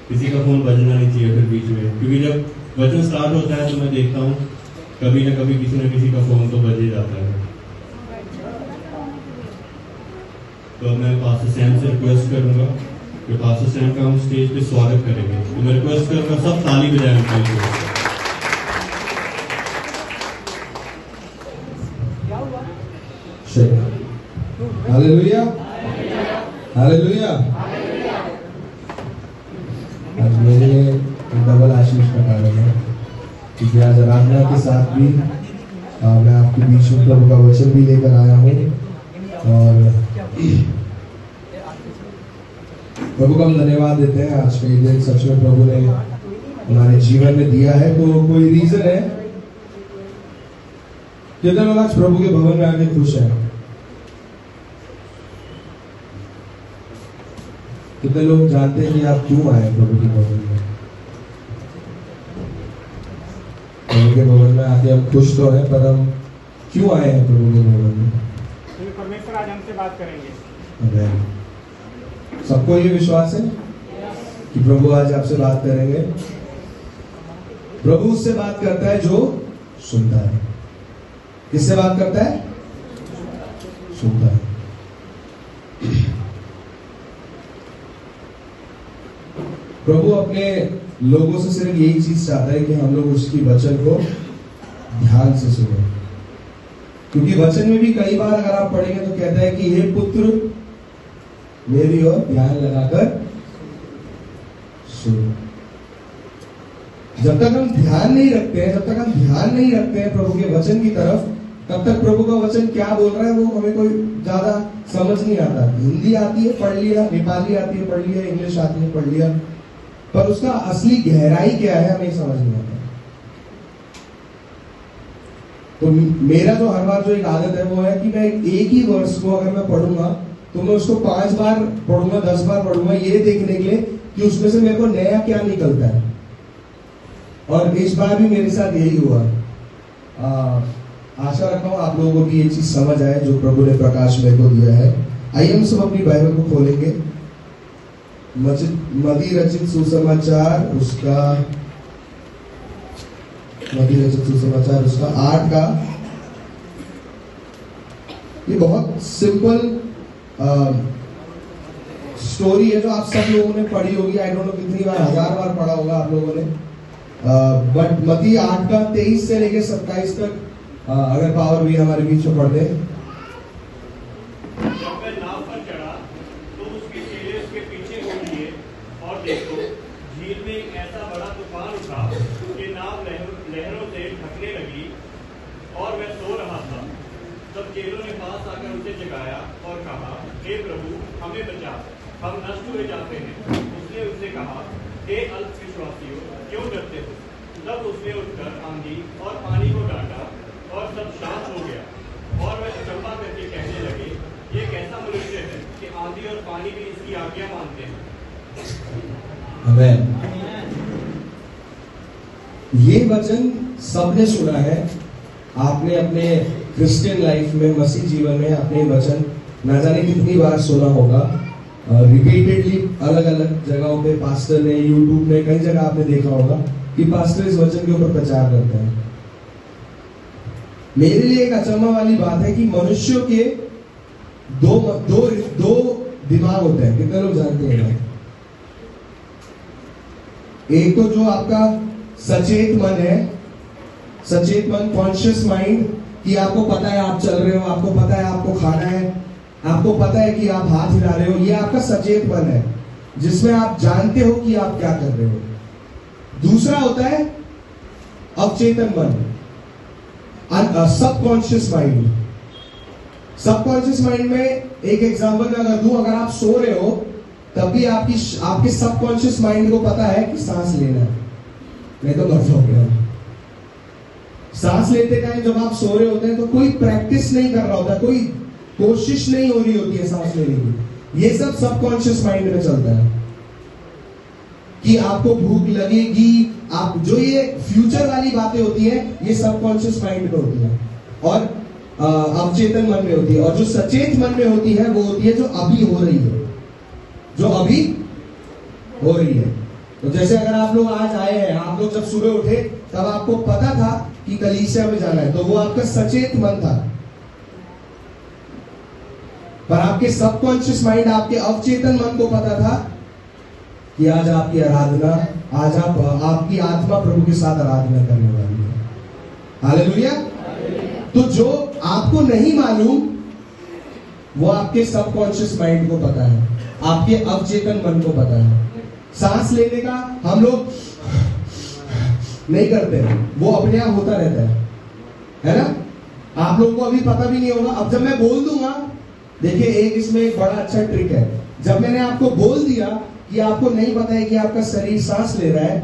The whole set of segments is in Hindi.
किसी का फोन बजना नहीं चाहिए फिर बीच में, क्योंकि जब वचन स्टार्ट होता है तो मैं देखता हूँ कभी ना कभी किसी न किसी का फोन तो बज ही जाता है। तो मैं पास्टर सैम से रिक्वेस्ट करूंगा कि पास्टर सैम का हम स्टेज पे स्वागत करेंगे। तो मैं रिक्वेस्ट करूंगा सब ताली बजाएं उनके लिए। Hallelujah, hallelujah. आज मेरे लिए डबल आशीष का कारण है क्योंकि आज आराधना के साथ भी मैं आपके बीच में प्रभु का वचन भी लेकर आया हूँ और प्रभु का हम धन्यवाद देते हैं। आज का ये दिन सच में प्रभु ने हमारे जीवन में दिया है। तो कोई रीजन है कितने लोग आज प्रभु के भवन में आके खुश हैं? कितने लोग जानते हैं कि आप क्यों आए प्रभु के भवन में? प्रभु के भवन में आके हम खुश तो हैं, पर हम क्यों आए हैं प्रभु के भवन में? परमेश्वर आज हमसे बात करेंगे। सबको ये विश्वास है कि प्रभु आज आपसे बात करेंगे। प्रभु उससे बात करता है जो सुनता है। किससे बात करता है? सुनता है। प्रभु अपने लोगों से सिर्फ यही चीज चाहता है कि हम लोग उसकी वचन को ध्यान से सुने, क्योंकि वचन में भी कई बार अगर आप पढ़ेंगे तो कहता है कि हे पुत्र मेरी ओर ध्यान लगाकर सुनो। जब तक हम ध्यान नहीं रखते हैं, जब तक हम ध्यान नहीं रखते हैं प्रभु के वचन की तरफ, तब तक प्रभु का वचन क्या बोल रहा है वो हमें कोई ज्यादा समझ नहीं आता। हिंदी आती है पढ़ लिया, नेपाली आती है पढ़ लिया, इंग्लिश आती है पढ़ लिया, पर उसका असली गहराई क्या है हमें समझ नहीं आता। तो मेरा जो हर बार जो एक आदत है वो है कि मैं एक ही वर्ष को अगर मैं पढ़ूंगा तो मैं उसको 5 बार पढ़ूंगा, 10 बार पढ़ूंगा, ये देखने के लिए कि उसमें से मेरे को नया क्या निकलता है। और इस बार भी मेरे साथ यही हुआ। आशा रखता हूँ आप लोगों को भी ये चीज समझ आए जो प्रभु ने प्रकाश मेरे को दिया है। आइए हम सब अपनी बाइबल को खोलेंगे। मती रचित सुसमाचार उसका 8 का, ये बहुत सिंपल स्टोरी है जो आप सब लोगों ने पढ़ी होगी। आई डोंट नो कितनी बार, 1000 बार पढ़ा होगा आप लोगों ने। बट मती 8 का 23 से लेकर 27 तक अगर पावर भी हमारे बीच में पढ़ दे। जब वह नाव पर चढ़ा तो उसके चेले उसके पीछे हो लिए, और देखो झील में एक ऐसा बड़ा तूफान उठा कि नाव लहरों से ढकने लगी और वह सो रहा था। तब चेलों ने पास आकर उसे जगाया और कहा, हे प्रभु हमें बचा, हम नष्ट हुए जाते हैं। उसने उससे कहा, हे अल्पविश्वासियों, क्यों डरते हो? तब उसने उठकर आंधी और पानी को डांटा और सब शांत हो गया। और वह अचंभा करके कहने लगे, ये कैसा मनुष्य है कि आंधी और पानी भी इसकी आज्ञा मानते हैं। आमीन। ये वचन सबने सुना है। आपने अपने क्रिश्चियन लाइफ में, मसीह जीवन में अपने वचन न जाने कितनी बार सुना होगा। रिपीटेडली अलग अलग जगहों पे पास्टर ने, यूट्यूब में कई जगह आपने देखा होगा कि पास्टर इस वचन के ऊपर प्रचार करते हैं। मेरे लिए एक अचंभा वाली बात है कि मनुष्यों के दो दिमाग होते हैं। कितने लोग जानते हैं? एक तो जो आपका सचेत मन है, सचेत मन, कॉन्शियस माइंड, कि आपको पता है आप चल रहे हो, आपको पता है आपको खाना है, आपको पता है कि आप हाथ हिला रहे हो। ये आपका सचेत मन है जिसमें आप जानते हो कि आप क्या कर रहे हो। दूसरा होता है अवचेतन मन, सबकॉन्शियस माइंड। सबकॉन्शियस माइंड में एक एग्जांपल मैं अगर दूं, अगर आप सो रहे हो तब भी आपके सबकॉन्शियस माइंड को पता है कि सांस लेना है, नहीं तो मर जाओगे। सांस लेते टाइम जब आप सो रहे होते हैं तो कोई प्रैक्टिस नहीं कर रहा होता, कोई कोशिश नहीं हो रही होती है सांस लेने की। ये सब सबकॉन्शियस माइंड में चलता है कि आपको भूख लगेगी, आप जो ये फ्यूचर वाली बातें होती है ये सबकॉन्शियस माइंड में होती है और अवचेतन मन में होती है। और जो सचेत मन में होती है वो होती है जो अभी हो रही है, जो अभी हो रही है। तो जैसे अगर आप लोग आज आए हैं, आप लोग जब सुबह उठे तब आपको पता था कि कलीसिया में जाना है, तो वो आपका सचेत मन था। पर आपके सबकॉन्शियस माइंड, आपके अवचेतन मन को पता था कि आज आपकी आराधना, आज आपकी आत्मा प्रभु के साथ आराधना करने वाली है। हालेलुया। तो जो आपको नहीं मालूम वो आपके सबकॉन्शियस माइंड को पता है, आपके अवचेतन मन को पता है। सांस लेने का हम लोग नहीं करते, वो अपने आप होता रहता है ना। आप लोगों को अभी पता भी नहीं होगा। अब जब मैं बोल दूंगा, देखिए इसमें एक बड़ा अच्छा ट्रिक है। जब मैंने आपको बोल दिया कि आपको नहीं पता है कि आपका शरीर सांस ले रहा है,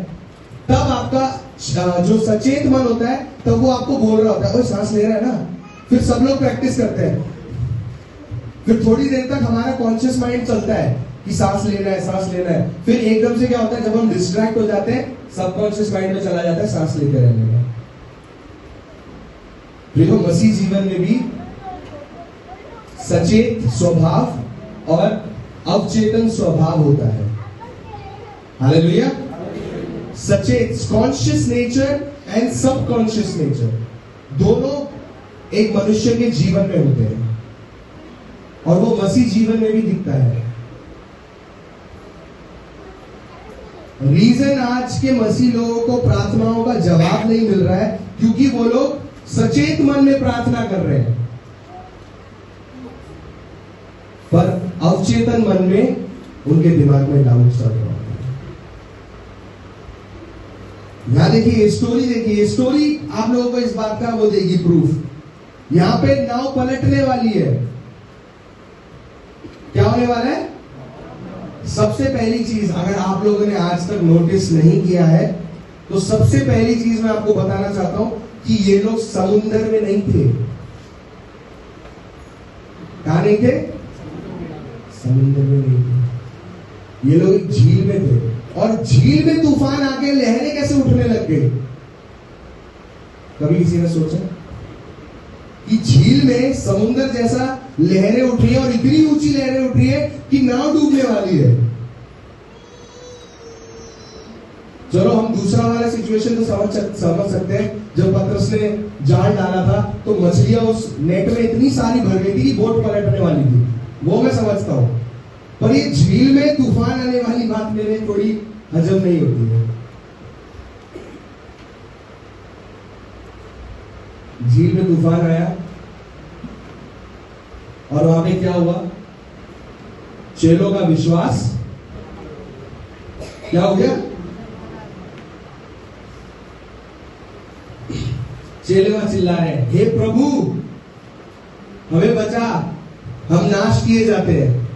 तब आपका जो सचेत मन होता है तब वो आपको बोल रहा होता है, ओए सांस ले रहा है ना। फिर सब लोग प्रैक्टिस करते हैं। फिर थोड़ी देर तक हमारा कॉन्शियस माइंड चलता है कि सांस लेना है, सांस लेना है। फिर एकदम से क्या होता है, जब हम डिस्ट्रैक्ट हो जाते हैं, सबकॉन्शियस माइंड में चला जाता है सांस लेते रहने में। देखो मसीह जीवन में भी सचेत स्वभाव और अवचेतन स्वभाव होता है। हालेलुया। सचेत conscious nature and subconscious nature दोनों एक मनुष्य के जीवन में होते हैं, और वो मसीह जीवन में भी दिखता है। रीजन आज के मसीह लोगों को प्रार्थनाओं का जवाब नहीं मिल रहा है क्योंकि वो लोग सचेत मन में प्रार्थना कर रहे हैं, पर अवचेतन मन में उनके दिमाग में डाउट चल रहा है। यहां देखिए स्टोरी, देखिए स्टोरी आप लोगों को इस बात का वो देगी प्रूफ। यहां पे नाव पलटने वाली है। क्या होने वाला है? सबसे पहली चीज, अगर आप लोगों ने आज तक नोटिस नहीं किया है तो सबसे पहली चीज मैं आपको बताना चाहता हूं कि ये लोग समुद्र में नहीं थे। कहां नहीं थे? समुद्र में नहीं थे। ये लोग एक झील में थे, और झील में तूफान आके लहरें कैसे उठने लग गई? कभी किसी ने सोचा कि झील में समुद्र जैसा लहरें उठ रही है, और इतनी ऊंची लहरें उठ रही है कि नाव डूबने वाली है। चलो हम दूसरा वाला सिचुएशन तो समझ सकते हैं। जब पतरस ने जाल डाला था तो मछलियां उस नेट में इतनी सारी भर गई थी कि बोट पलटने वाली थी, वो मैं समझता हूं। पर ये झील में तूफान आने वाली बात मेरे थोड़ी हजम नहीं होती है। झील में तूफान आया और वहां पे क्या हुआ? चेलों का विश्वास क्या हो गया? चेले वहां चिल्ला रहे हैं, हे प्रभु हमें बचा, हम नाश किए जाते हैं।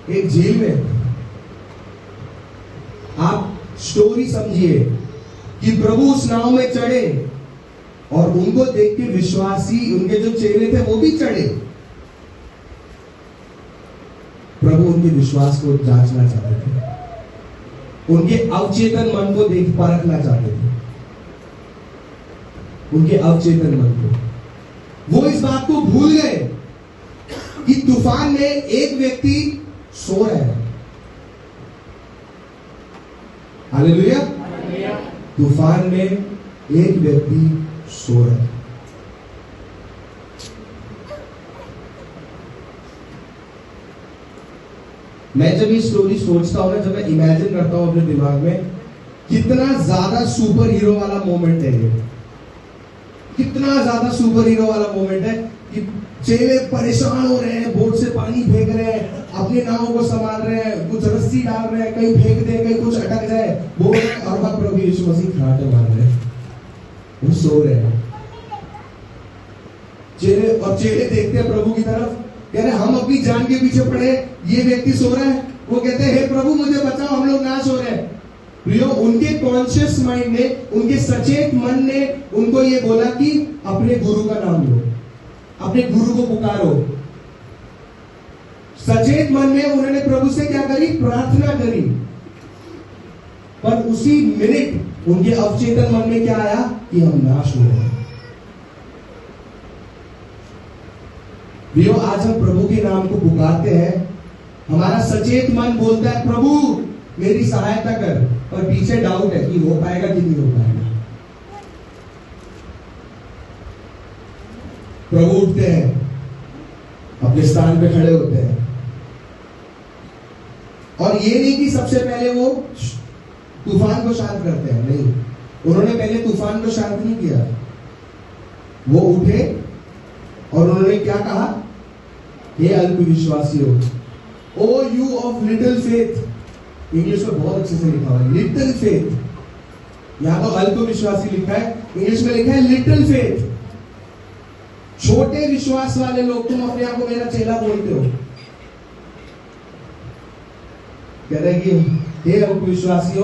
एक झील में, आप स्टोरी समझिए कि प्रभु उस नाव में चढ़े और उनको देख के विश्वासी, उनके जो चेले थे वो भी चढ़े। प्रभु उनके विश्वास को जांचना चाहते थे, उनके अवचेतन मन को देख परखना चाहते थे, उनके अवचेतन मन को। वो इस बात को भूल गए कि तूफान में एक व्यक्ति सो रहा है। हालेलुया। तूफान में एक व्यक्ति सो रहा है। मैं जब ये स्टोरी सोचता हूं ना, जब मैं इमेजिन करता हूं अपने दिमाग में, कितना ज्यादा सुपर हीरो वाला मोमेंट है ये। कितना ज्यादा सुपर हीरो वाला मोमेंट है कि चेले परेशान हो रहे हैं, बोट से पानी फेंक रहे हैं, अपनी नावों को संभाल रहे हैं, कुछ रस्सी डाल रहे हैं, कहीं फेंक दे, कहीं कुछ अटक जाए, बोल रहे हैं, और प्रभु यीशु मसीह खराटे मार रहे हैं, वो सो रहे हैं। चेले देखते हैं प्रभु की तरफ, कह रहे हम अपनी जान के पीछे पड़े, ये व्यक्ति सो रहा है। वो कहते हैं हे प्रभु मुझे बचाओ, हम लोग नाश हो रहे हैं। प्रियो, उनके कॉन्शियस माइंड ने, उनके सचेत मन ने उनको ये बोला कि अपने गुरु का नाम लो, अपने गुरु को पुकारो। सचेत मन में उन्होंने प्रभु से क्या करी? प्रार्थना करी। पर उसी मिनट उनके अवचेतन मन में क्या आया कि हम नाश हो रहे हैं। आज हम प्रभु के नाम को पुकारते हैं, हमारा सचेत मन बोलता है प्रभु मेरी सहायता कर, पर पीछे डाउट है कि हो पाएगा कि नहीं हो पाएगा। प्रभु उठते हैं, अपने स्थान पे खड़े होते हैं, और ये नहीं कि सबसे पहले वो तूफान को शांत करते हैं, नहीं, उन्होंने पहले तूफान को शांत नहीं किया। वो उठे और उन्होंने क्या कहा? हे अल्पविश्वासियों, O you of little faith. English में बहुत अच्छे से लिखा हुआ है लिटिल फेथ। यहां तो अल्पविश्वासी लिखा है, इंग्लिश में लिखा है लिटिल फेथ। छोटे विश्वास वाले लोग, तुम अपने आप को मेरा चेला बोलते हो। कह रहे कि हे अल्पविश्वासियों,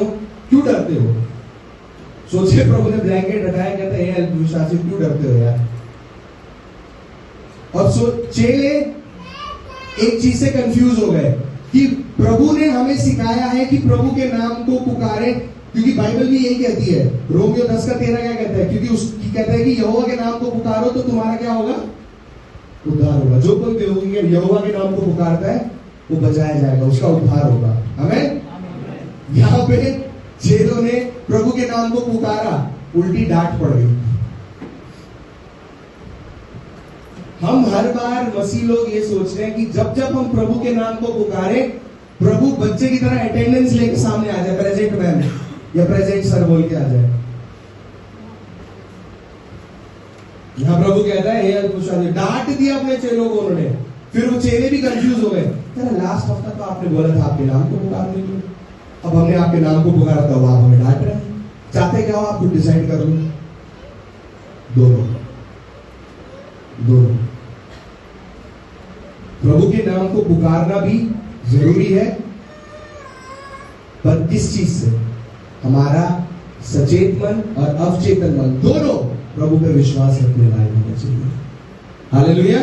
क्यों डरते हो? सोचिए, प्रभु ने ब्लैंकेट रखाया, कहते हैं हे अल्पविश्वासियों, क्यों डरते हो यार? और चेले एक चीज से कंफ्यूज हो गए कि प्रभु ने हमें सिखाया है कि प्रभु के नाम को पुकारे, क्योंकि बाइबल भी यही कहती है। रोमियो 10:13 क्या कहता है? क्योंकि उसकी कहता है कि यहोवा के नाम को पुकारो तो तुम्हारा क्या होगा? उद्धार होगा। जो कोई यहोवा के नाम को पुकारता है वो बचाया जाएगा, उसका उद्धार होगा। आमीन। यहाँ पे चेलों ने प्रभु के नाम को पुकारा, उल्टी डांट पड़ गई। हम हर बार मसीह लोग ये सोच रहे हैं कि जब जब हम प्रभु के नाम को पुकारे, प्रभु बच्चे की तरह अटेंडेंस लेके सामने आ जाए, प्रेजेंट मैम या प्रेजेंट सर बोल के आ जाए। यहां प्रभु कहता है हे अल्पविश्वासी, डांट दिया अपने चेलों को उन्होंने। फिर वो चेले भी कंफ्यूज हो गए, लास्ट हफ्ता तो आपने बोला था आपके नाम को पुकारने के लिए, अब हमने आपके नाम को पुकारा था, आप हमें डांट रहे हैं। चाहते क्या हो? आप खुद डिसाइड कर लो। दोनों प्रभु के नाम को पुकारना भी जरूरी है, पर किस चीज से? हमारा सचेत मन और अवचेतन मन दोनों प्रभु पे विश्वास रखने लायक होना चाहिए। हालेलुया।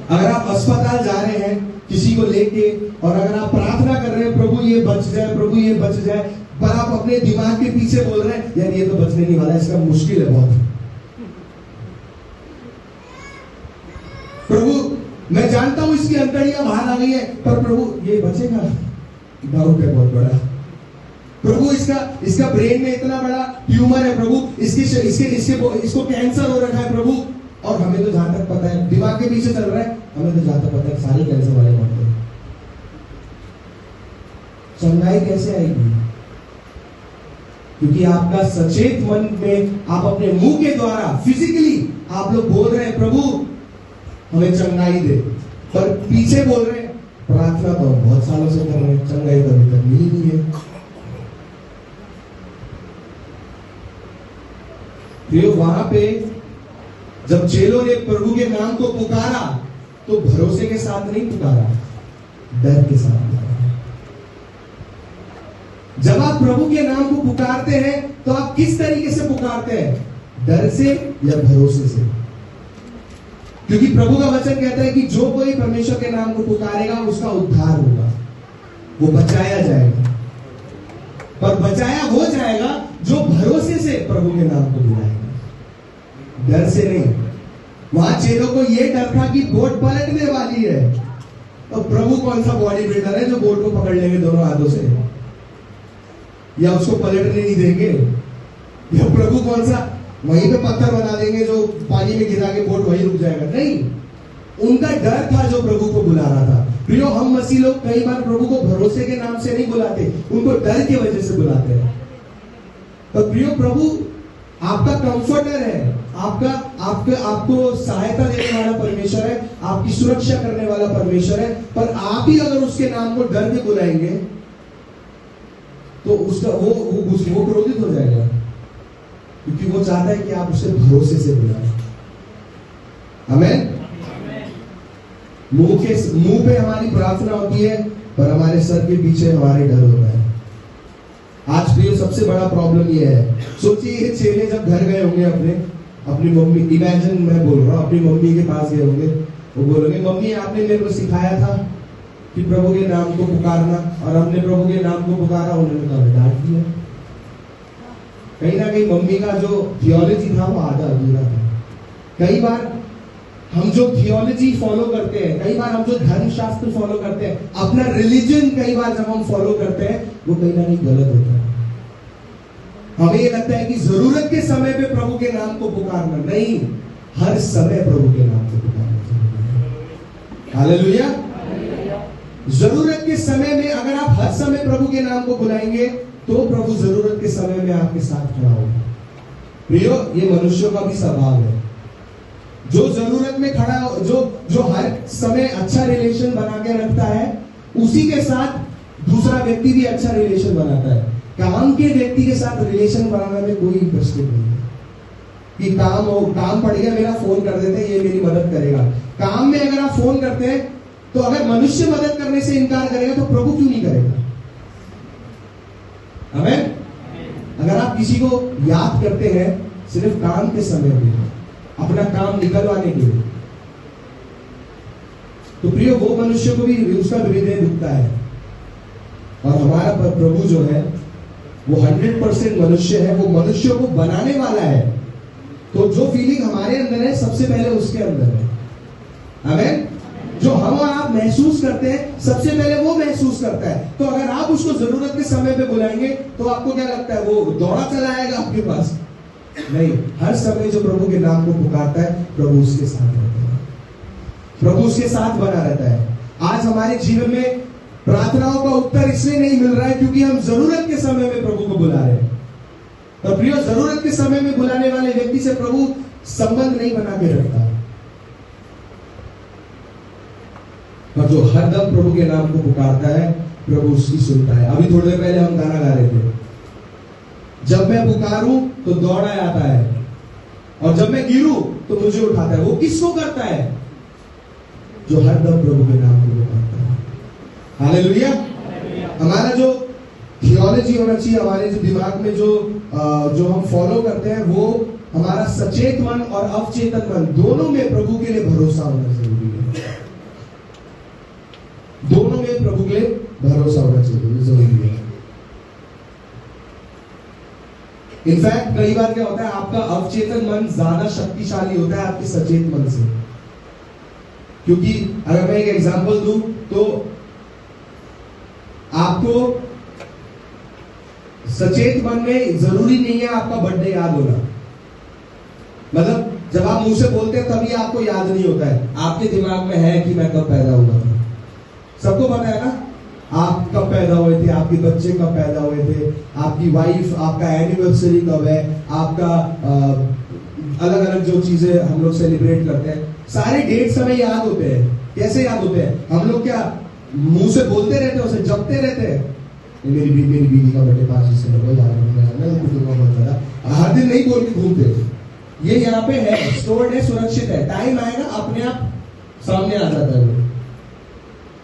अगर आप अस्पताल जा रहे हैं किसी को लेके, और अगर आप प्रार्थना कर रहे हैं प्रभु ये बच जाए, प्रभु ये बच जाए, पर आप अपने दिमाग के पीछे बोल रहे हैं यार ये तो बचने नहीं वाला, इसका मुश्किल है बहुत। प्रभु मैं जानता हूं इसकी अंतड़ियां बाहर आ गई है, पर प्रभु ये बचेगा? डाउट है बहुत बड़ा। प्रभु इसका ब्रेन में इतना बड़ा ट्यूमर है प्रभु, इसको कैंसर हो रखा है प्रभु, और हमें तो जहां तक पता है, दिमाग के पीछे चल रहा है, हमें तो जहां तक पता है सारे कैंसर वाले मरते हैं। चंगाई कैसे आएगी? क्योंकि आपका सचेत मन में आप अपने मुंह के द्वारा फिजिकली आप लोग बोल रहे हैं प्रभु हमें चंगाई दे, पर पीछे बोल रहे हैं प्रार्थना तो बहुत सालों से कर रहे हैं, चंगाई तो अभी तक मिली नहीं है। तो वहां पे जब चेलों ने प्रभु के नाम को पुकारा तो भरोसे के साथ नहीं पुकारा, डर के साथ पुकारा। जब आप प्रभु के नाम को पुकारते हैं तो आप किस तरीके से पुकारते हैं? डर से या भरोसे से? क्योंकि प्रभु का वचन कहता है कि जो कोई परमेश्वर के नाम को पुकारेगा उसका उद्धार होगा, वो बचाया जाएगा। पर बचाया वो जाएगा जो भरोसे से प्रभु के नाम को बुलाएगा, डर से नहीं। वहां चेलों को यह डर था कि बोट पलटने वाली है, तो प्रभु कौन सा बॉडी बिल्डर है जो बोट को पकड़ लेंगे दोनों हाथों से, या उसको पलटने नहीं देंगे, या प्रभु कौन सा वहीं पे पत्थर बना देंगे जो पानी में गिरा के बोट वहीं रुक जाएगा? नहीं, उनका डर था जो प्रभु को बुला रहा था। प्रियो, हम मसीह लोग कई बार प्रभु को भरोसे के नाम से नहीं बुलाते, उनको डर की वजह से बुलाते हैं। तो प्रियो, प्रभु आपका कंफर्टर है, आपको सहायता देने वाला परमेश्वर है, आपकी सुरक्षा करने वाला परमेश्वर है, पर आप ही अगर उसके नाम को डर के बुलाएंगे तो उसका वो क्रोधित हो जाएगा, क्योंकि वो चाहता है कि आप उसे भरोसे से बुलाएं। आमीन। मुंह पे हमारी प्रार्थना होती है, पर हमारे सर के पीछे हमारे डर होता है। आज प्रियो, सबसे बड़ा प्रॉब्लम ये है, सोचिए ये चेले जब घर गए होंगे अपनी मम्मी, इमेजिन मैं बोल रहा हूँ, अपनी मम्मी के पास गए होंगे, वो बोलोगे मम्मी आपने मेरे को सिखाया था कि प्रभु के नाम को पुकारना, और हमने प्रभु के नाम को पुकारा, उन्होंने तो हमें डांट दिया। कहीं ना कहीं मम्मी का जो थियोलॉजी था वो आधा अधूरा था। कई बार हम जो थियोलॉजी फॉलो करते हैं, कई बार हम जो धर्मशास्त्र फॉलो करते हैं, अपना रिलीजन कई बार जब हम फॉलो करते हैं, वो कहीं ना कहीं गलत होता है। हमें ये लगता है कि जरूरत के समय पे प्रभु के नाम को पुकारना, नहीं, हर समय प्रभु के नाम को पुकारना। हालेलुया। जरूरत के समय में अगर आप हर समय प्रभु के नाम को बुलाएंगे तो प्रभु जरूरत के समय में आपके साथ खड़ा होगा। प्रियो, ये मनुष्यों का भी स्वभाव है। जो जरूरत में खड़ा, जो हर समय अच्छा रिलेशन बना के रखता है, उसी के साथ दूसरा व्यक्ति भी अच्छा रिलेशन बनाता है। काम के व्यक्ति के साथ रिलेशन बनाने में कोई इंटरेस्ट नहीं है कि काम पड़ गया मेरा, फोन कर देते हैं, ये मेरी मदद करेगा। काम में अगर आप फोन करते हैं तो अगर मनुष्य मदद करने से इनकार करेगा तो प्रभु क्यों नहीं करेगा? आमीन। अगर आप किसी को याद करते हैं सिर्फ काम के समय में, अपना काम निकलवाने के लिए, तो प्रिय वो मनुष्य को भी उसका हृदय दुखता है। और हमारा प्रभु जो है वो 100% मनुष्य है, वो मनुष्य को बनाने वाला है। तो जो फीलिंग हमारे अंदर है सबसे पहले उसके अंदर है। आमीन। जो हम और आप महसूस करते हैं सबसे पहले वो महसूस करता है। तो अगर आप उसको जरूरत के समय पे बुलाएंगे तो आपको क्या लगता है, वो दौड़ा चला आएगा आपके पास? नहीं, हर समय जो प्रभु के नाम को पुकारता है प्रभु उसके साथ रहता है, प्रभु उसके साथ बना रहता है। आज हमारे जीवन में प्रार्थनाओं का उत्तर इसलिए नहीं मिल रहा है क्योंकि हम जरूरत के समय में प्रभु को बुला रहे हैं। तो प्रियो, जरूरत के समय में बुलाने वाले व्यक्ति से प्रभु संबंध नहीं बना के रखता, और जो हरदम प्रभु के नाम को पुकारता है प्रभु उसकी सुनता है। अभी थोड़ी देर पहले हम गाना गा रहे थे, जब मैं पुकारूं तो दौड़ा आता है, और जब मैं गिरूं तो मुझे उठाता है। वो किसको करता है? जो हरदम प्रभु के नाम को पुकारता है। हालेलुया। हमारा जो थियोलॉजी होना चाहिए, हमारे जो दिमाग में जो हम फॉलो करते हैं, वो हमारा सचेत मन और अवचेतन मन दोनों में प्रभु के लिए भरोसा होना जरूरी है। दोनों में प्रभु के लिए भरोसा होना चाहिए, जरूरी है। इनफैक्ट कई बार क्या होता है, आपका अवचेतन मन ज्यादा शक्तिशाली होता है आपके सचेत मन से। क्योंकि अगर मैं एक एग्जांपल दूं तो आपको सचेत मन में जरूरी नहीं है आपका बर्थडे याद होना। मतलब जब आप मुंह से बोलते हैं तभी आपको याद नहीं होता है, आपके दिमाग में है कि मैं कब पैदा हुआ था। सबको पता है ना, आप कब पैदा हुए थे, आपके बच्चे कब पैदा हुए थे, आपकी वाइफ, आपका एनिवर्सरी कब है, आपका अलग अलग जो चीजें हम लोग सेलिब्रेट करते हैं, सारे डेट्स हमें याद होते हैं। कैसे याद होते हैं? हम लोग क्या मुंह से बोलते रहते हैं, उसे जपते रहते हैं। मेरी बीवी का बर्थडे 5 दिसंबर को याद है, हर दिन नहीं बोल के घूमते। ये यहाँ पे है, स्टोर्ड है, सुरक्षित है, टाइम आएगा अपने आप सामने आ जाता है।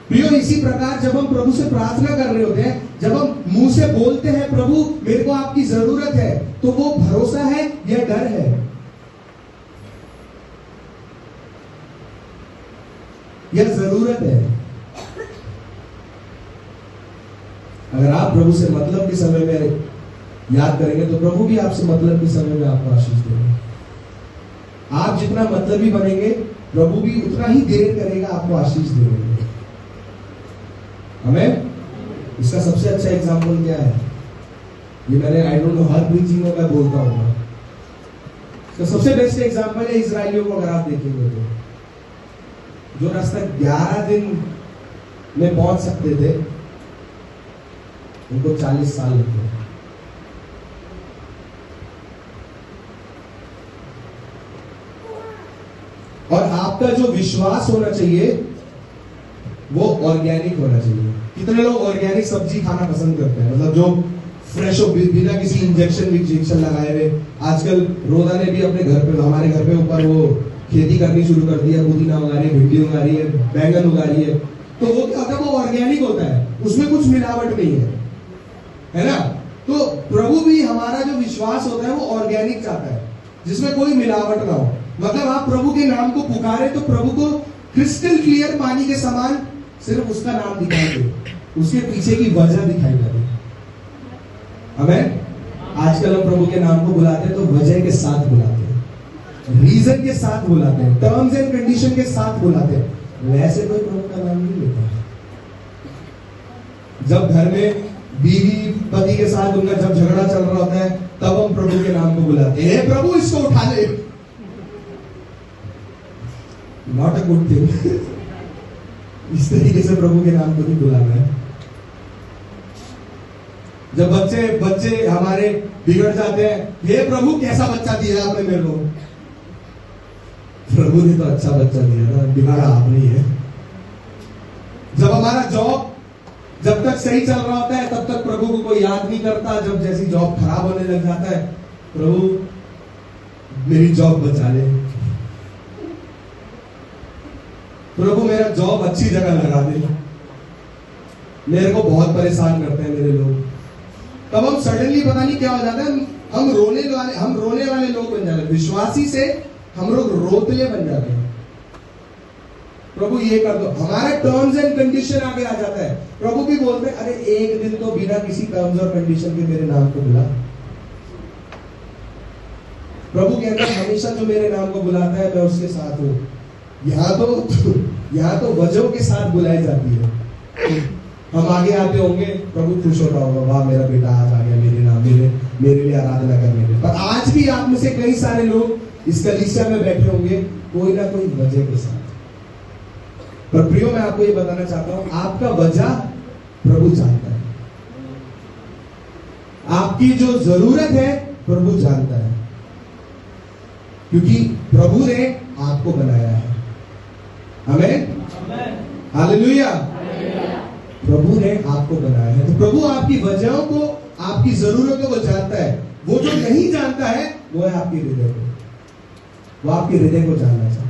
प्रियो, इसी प्रकार जब हम प्रभु से प्रार्थना कर रहे होते हैं, जब हम मुंह से बोलते हैं प्रभु मेरे को आपकी जरूरत है, तो वो भरोसा है या डर है? या जरूरत है? अगर आप प्रभु से मतलब के समय में याद करेंगे तो प्रभु भी आपसे मतलब के समय में आपको आशीष देंगे। आप जितना मतलबी बनेंगे प्रभु भी उतना ही देर करेगा आपको आशीष देंगे। हमें इसका सबसे अच्छा एग्जाम्पल क्या है? ये मैंने I don't know her preaching में मैं बोलता हूँ। इसका सबसे बेस्ट एग्जाम्पल है इजराइलियों को। अगर आप देखेंगे तो जो रास्ता 11 दिन में पहुंच सकते थे उनको 40 साल लगते हैं। और आपका जो विश्वास होना चाहिए वो ऑर्गेनिक होना चाहिए। कितने लोग ऑर्गेनिक सब्जी खाना पसंद करते हैं? मतलब जो फ्रेश हो, बिना किसी इंजेक्शन लगाए हुए। आजकल रोदा ने भी अपने घर पे, हमारे घर पे ऊपर वो खेती करनी शुरू कर दी है, पुदीना उगा रही है, भिंडी उगा रही है, बैंगन उगा रही है। तो वो क्या होता है? वो ऑर्गेनिक होता है, उसमें कुछ मिलावट नहीं है ना? तो प्रभु भी हमारा जो विश्वास होता है वो ऑर्गेनिक चाहता है, जिसमें कोई मिलावट ना हो। मतलब आप प्रभु के नाम को पुकारे तो प्रभु को क्रिस्टल क्लियर पानी के समान सिर्फ उसका नाम दिखाई दे, उसके पीछे की वजह दिखाई ना दे। हमें आजकल हम प्रभु के नाम को बुलाते हैं तो वजह के साथ बुलाते हैं। रीजन के साथ बुलाते हैं, टर्म्स एंड कंडीशन के साथ बुलाते हैं। वैसे कोई प्रभु का नाम नहीं लेता। जब घर में बीवी पति के साथ उनका जब झगड़ा चल रहा होता है, तब हम प्रभु के नाम को बुलाते हैं, हे प्रभु इसको उठा ले। Not a good thing. इस तरीके से प्रभु के नाम को नहीं बुलाना है। जब बच्चे हमारे बिगड़ जाते हैं, हे प्रभु कैसा बच्चा दिया आपने मेरे को। प्रभु ने तो अच्छा बच्चा दिया ना, बिगाड़ा आपने ही है। जब हमारा जॉब जब तक सही चल रहा होता है, तब तक प्रभु को कोई याद नहीं करता। जब जैसी जॉब खराब होने लग जाता है, प्रभु मेरी जॉब बचा ले, प्रभु मेरा जॉब अच्छी जगह लगा दे, मेरे को बहुत परेशान करते हैं मेरे लोग। तब हम सडनली पता नहीं क्या हो जाता है, हम रोने वाले लोग बन जाते हैं। विश्वासी से हम लोग रोतले बन जाते हैं। प्रभु ये कर दो, हमारा टर्म्स एंड कंडीशन आगे आ जाता है। प्रभु भी बोलते हैं, अरे एक दिन तो बिना किसी टर्म्स और कंडीशन के मेरे नाम को बुला। प्रभु कहते हैं हमेशा जो मेरे नाम को बुलाता है मैं उसके साथ हूं। यहाँ तो वजहों के साथ बुलाई जाती है। हम आगे आते होंगे, प्रभु खुश होता होगा, वाह मेरा बेटा आज आ गया मेरे नाम, मेरे लिए आराधना करने में। पर आज भी आप में से कई सारे लोग इस कलीसिया में बैठे होंगे कोई ना कोई वजह के साथ। पर प्रियो मैं आपको ये बताना चाहता हूं, आपका वजह प्रभु जानता है। आपकी जो जरूरत है प्रभु जानता है, क्योंकि प्रभु ने आपको बनाया है। आमीन, हालेलुया। प्रभु ने आपको बनाया है, तो प्रभु आपकी वजहों को, आपकी जरूरतों को जानता है। वो जो नहीं जानता है वो है आपके हृदय को, वो आपके हृदय को जानना चाहता है।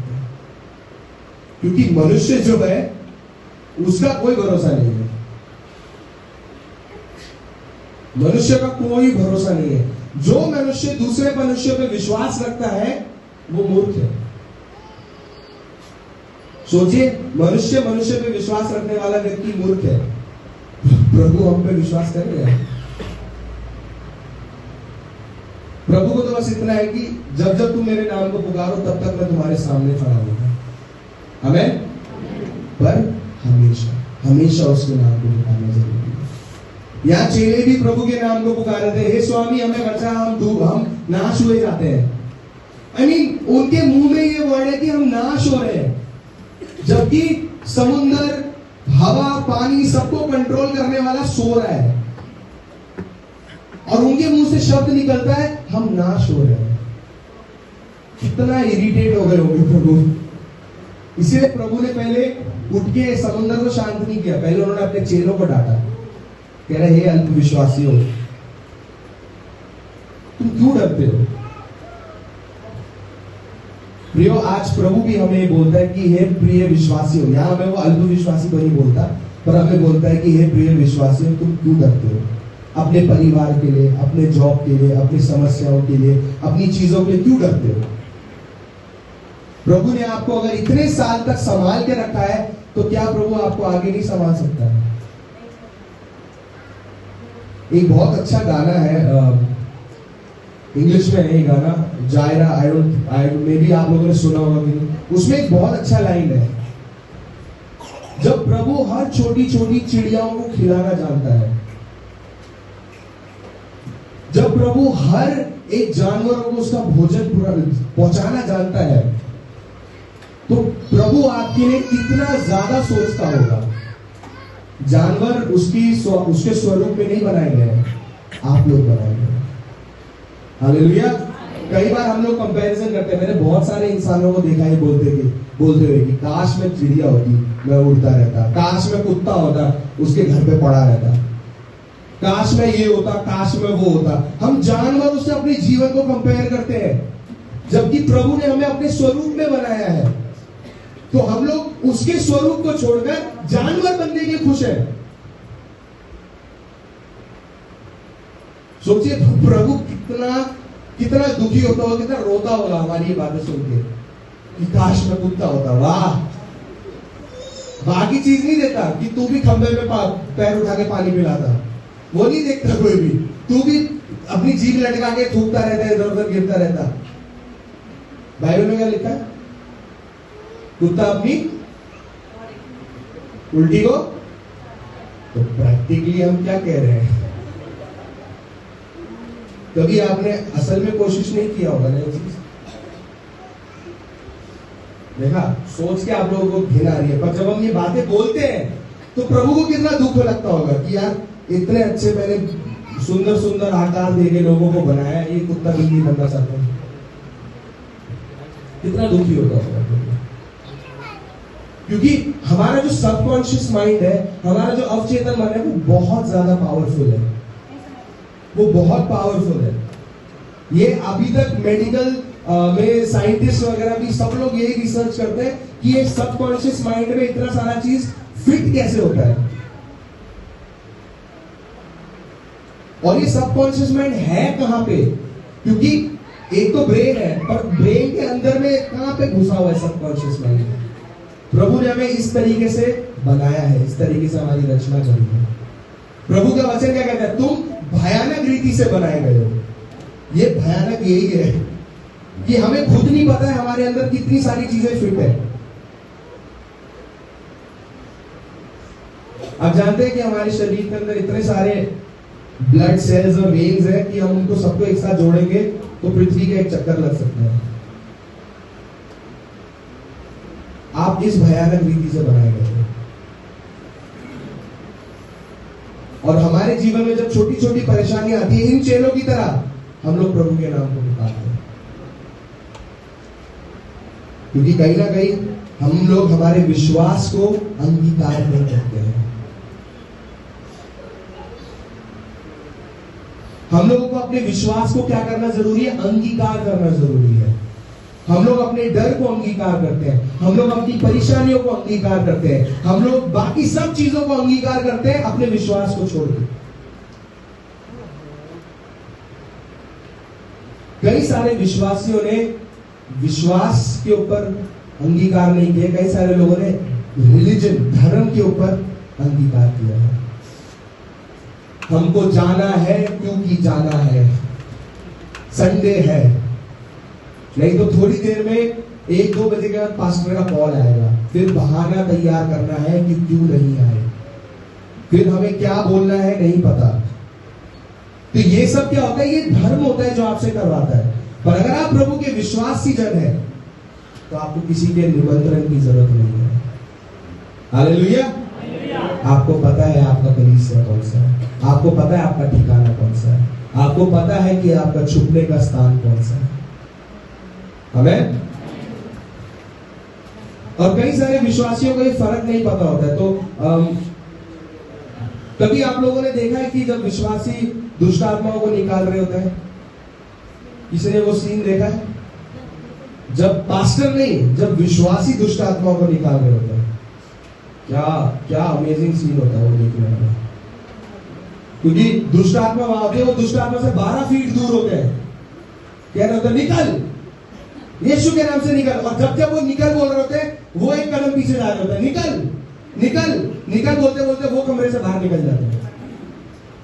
क्योंकि मनुष्य जो है उसका कोई भरोसा नहीं है, मनुष्य का कोई भरोसा नहीं है। जो मनुष्य दूसरे मनुष्य पे विश्वास रखता है वो मूर्ख है। सोचिए, मनुष्य पे विश्वास रखने वाला व्यक्ति मूर्ख है। प्रभु हम पे विश्वास कर रहे हैं। प्रभु को तो बस इतना है कि जब जब तुम मेरे नाम को पुकारो तब तक मैं तुम्हारे सामने खड़ा होगा। आमीन। पर हमेशा उसके नाम को पुकारना जरूरी है। यहाँ चेले भी प्रभु के नाम को पुकार रहे थे, हे स्वामी हमें बचा, हम नाश हुए जाते हैं। उनके मुंह में ये वर्ड है कि हम नाश हो रहे हैं, जबकि समुंदर, हवा, पानी सबको कंट्रोल करने वाला सो रहा है, और उनके मुंह से शब्द निकलता है हम नाश हो रहे हैं। कितना इरिटेट हो गए होंगे प्रभु। इसलिए प्रभु ने पहले उठ के समुद्र को शांत नहीं किया, पहले उन्होंने अपने चेलों को डांटा, कह रहे हे अल्पविश्वासियों, तुम क्यों डरते हो। प्रियो, आज प्रभु भी हमें बोलता है कि हे प्रिय विश्वासियों, यहां हमें वो अल्पविश्वासी को नहीं बोलता, पर हमें बोलता है कि हे प्रिय विश्वासियों, तुम क्यों डरते हो। अपने परिवार के लिए, अपने जॉब के लिए, अपनी समस्याओं के लिए, अपनी चीजों के लिए क्यों डरते हो। प्रभु ने आपको अगर इतने साल तक संभाल के रखा है, तो क्या प्रभु आपको आगे नहीं संभाल सकता है। एक बहुत अच्छा गाना है, इंग्लिश में है ये गाना, जायरा, आई मे बी आप लोगों ने सुना होगा कि नहीं। उसमें एक बहुत अच्छा लाइन है, जब प्रभु हर छोटी छोटी चिड़ियाओं को खिलाना जानता है, जब प्रभु हर एक जानवर को उसका भोजन पहुंचाना जानता है, तो प्रभु आपके लिए कितना ज्यादा सोचता होगा। जानवर उसके स्वरूप में नहीं बनाए गए हैं, आप लोग बनाए गए। हालेलुया। कई बार हम लोग कंपैरिजन करते हैं। मैंने बहुत सारे इंसानों को देखा है बोलते हुए कि काश मैं चिड़िया होती, मैं उड़ता रहता, काश मैं कुत्ता होता, उसके घर पे पड़ा रहता, काश मैं ये होता, काश मैं वो होता। हम जानवरों से अपने जीवन को कंपेयर करते हैं, जबकि प्रभु ने हमें अपने स्वरूप में बनाया है। तो हम लोग उसके स्वरूप को छोड़कर जानवर बनने के खुश है। सोचिए प्रभु कितना दुखी होता होगा, कितना रोता होगा हमारी ये बातें सुन के कि काश मैं कुत्ता होता। वाह, बाकी चीज नहीं देता कि तू भी खंबे में पैर उठा के पानी पिलाता, वो नहीं देखता कोई भी। तू भी अपनी जीभ लटका के थूकता रहता है, इधर उधर गिरता रहता। बाइबल में क्या लिखा है? कुत्ता अपनी उल्टी को। तो प्रैक्टिकली हम क्या कह रहे हैं? कभी आपने असल में कोशिश नहीं किया होगा ना ये चीज? देखा, सोच के आप लोगों को घिन आ रही है, पर जब हम ये बातें बोलते हैं तो प्रभु को कितना दुख लगता होगा कि यार इतने अच्छे मैंने सुंदर सुंदर आकार देके लोगों को बनाया, ये कुत्ता भी नहीं बनना चाहता। कितना दुखी होता होगा, क्योंकि हमारा जो सबकॉन्शियस माइंड है, हमारा जो अवचेतन मन है, वो बहुत ज्यादा पावरफुल है। वो बहुत पावरफुल है। ये अभी तक मेडिकल में साइंटिस्ट वगैरह भी सब लोग यही रिसर्च करते हैं कि ये सबकॉन्शियस माइंड में इतना सारा चीज फिट कैसे होता है। और ये सबकॉन्शियस माइंड है कहां पे? क्योंकि एक तो ब्रेन है, पर ब्रेन के अंदर में कहां पे घुसा हुआ है सबकॉन्शियस माइंड? प्रभु ने हमें इस तरीके से बनाया है, इस तरीके से हमारी रचना करी है। प्रभु का वचन क्या कहता है? तुम भयानक रीति से बनाए गए हो। ये भयानक यही है कि हमें खुद नहीं पता है हमारे अंदर कितनी सारी चीजें फिट है। आप जानते हैं कि हमारे शरीर के अंदर इतने सारे ब्लड सेल्स और वेन्स है कि हम उनको सबको एक साथ जोड़ेंगे तो पृथ्वी का एक चक्कर लग सकता है। आप इस भयानक रीति से बनाए गए हैं। और हमारे जीवन में जब छोटी छोटी परेशानी आती है, इन चेलों की तरह हम लोग प्रभु के नाम को पुकारते हैं, क्योंकि कहीं ना कहीं हम लोग हमारे विश्वास को अंगीकार नहीं करते हैं। हम लोगों को अपने विश्वास को क्या करना जरूरी है? अंगीकार करना जरूरी है। हम लोग अपने डर को अंगीकार करते हैं, हम लोग अपनी परेशानियों को अंगीकार करते हैं, हम लोग बाकी सब चीजों को अंगीकार करते हैं अपने विश्वास को छोड़ के। कई सारे विश्वासियों ने विश्वास के ऊपर अंगीकार नहीं किया, कई सारे लोगों ने रिलीजन, धर्म के ऊपर अंगीकार किया है। हमको जाना है क्योंकि जाना है, संडे है, नहीं तो थोड़ी देर में 1-2 बजे के बाद पास्टर का कॉल आएगा, फिर बहाना तैयार करना है कि क्यों नहीं आए, फिर हमें क्या बोलना है नहीं पता। तो ये सब क्या होता है? ये धर्म होता है जो आपसे करवाता है। पर अगर आप प्रभु के विश्वासी जन है तो आपको किसी के निमंत्रण की जरूरत नहीं है। हालेलुया। आपको पता है आपका कलीसिया कौन सा है, आपको पता है आपका ठिकाना कौन सा है, आपको पता है कि आपका छुपने का स्थान कौन सा है। आमीन। और कई सारे विश्वासियों को ये फर्क नहीं पता होता है। तो कभी आप लोगों ने देखा है कि जब विश्वासी दुष्ट आत्माओं को निकाल रहे होते हैं, किसी ने वो सीन देखा है? जब पास्टर नहीं, जब विश्वासी दुष्ट आत्माओं को निकाल रहे होते हैं, क्या क्या अमेजिंग सीन होता है वो देखने में। क्योंकि दुष्ट आत्मा वहां होते हैं, वो दुष्ट आत्मा से 12 फीट दूर होते हैं। कह रहे होते हैं निकल, यीशु के नाम से निकल। और जब जब वो निकल बोल रहे होते हैं, वो एक कदम पीछे जा रहे होते हैं, निकल निकल निकल बोलते बोलते वो कमरे से बाहर निकल जाते हैं।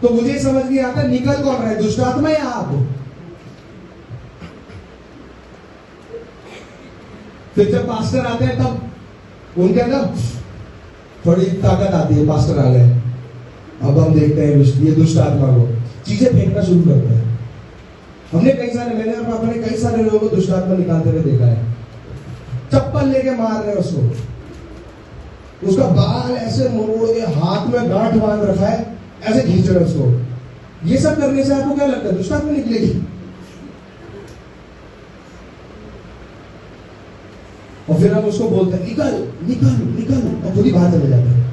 तो मुझे समझ नहीं आता निकल कौन रहा है, दुष्ट आत्मा या आप? फिर जब पास्टर आते हैं तब उनके अंदर थोड़ी ताकत आती है, पास्टर आ गए, अब हम देखते हैं ये दुष्ट आत्मा को, चीजें फेंकना शुरू करते हैं। मैंने और पापा ने कई सारे लोगों को दुष्ट आत्मा निकालते हुए देखा है। चप्पल लेके मार रहे उसको, उसका बाल ऐसे मोड़ के हाथ में गांठ बांध रखा है, ऐसे खींच रहे उसको। ये सब करने से आपको क्या लगता है दुष्ट आत्मा निकलेगी? और फिर हम उसको बोलते हैं निकल निकल निकल, और खुद ही बाहर चले जाते हैं।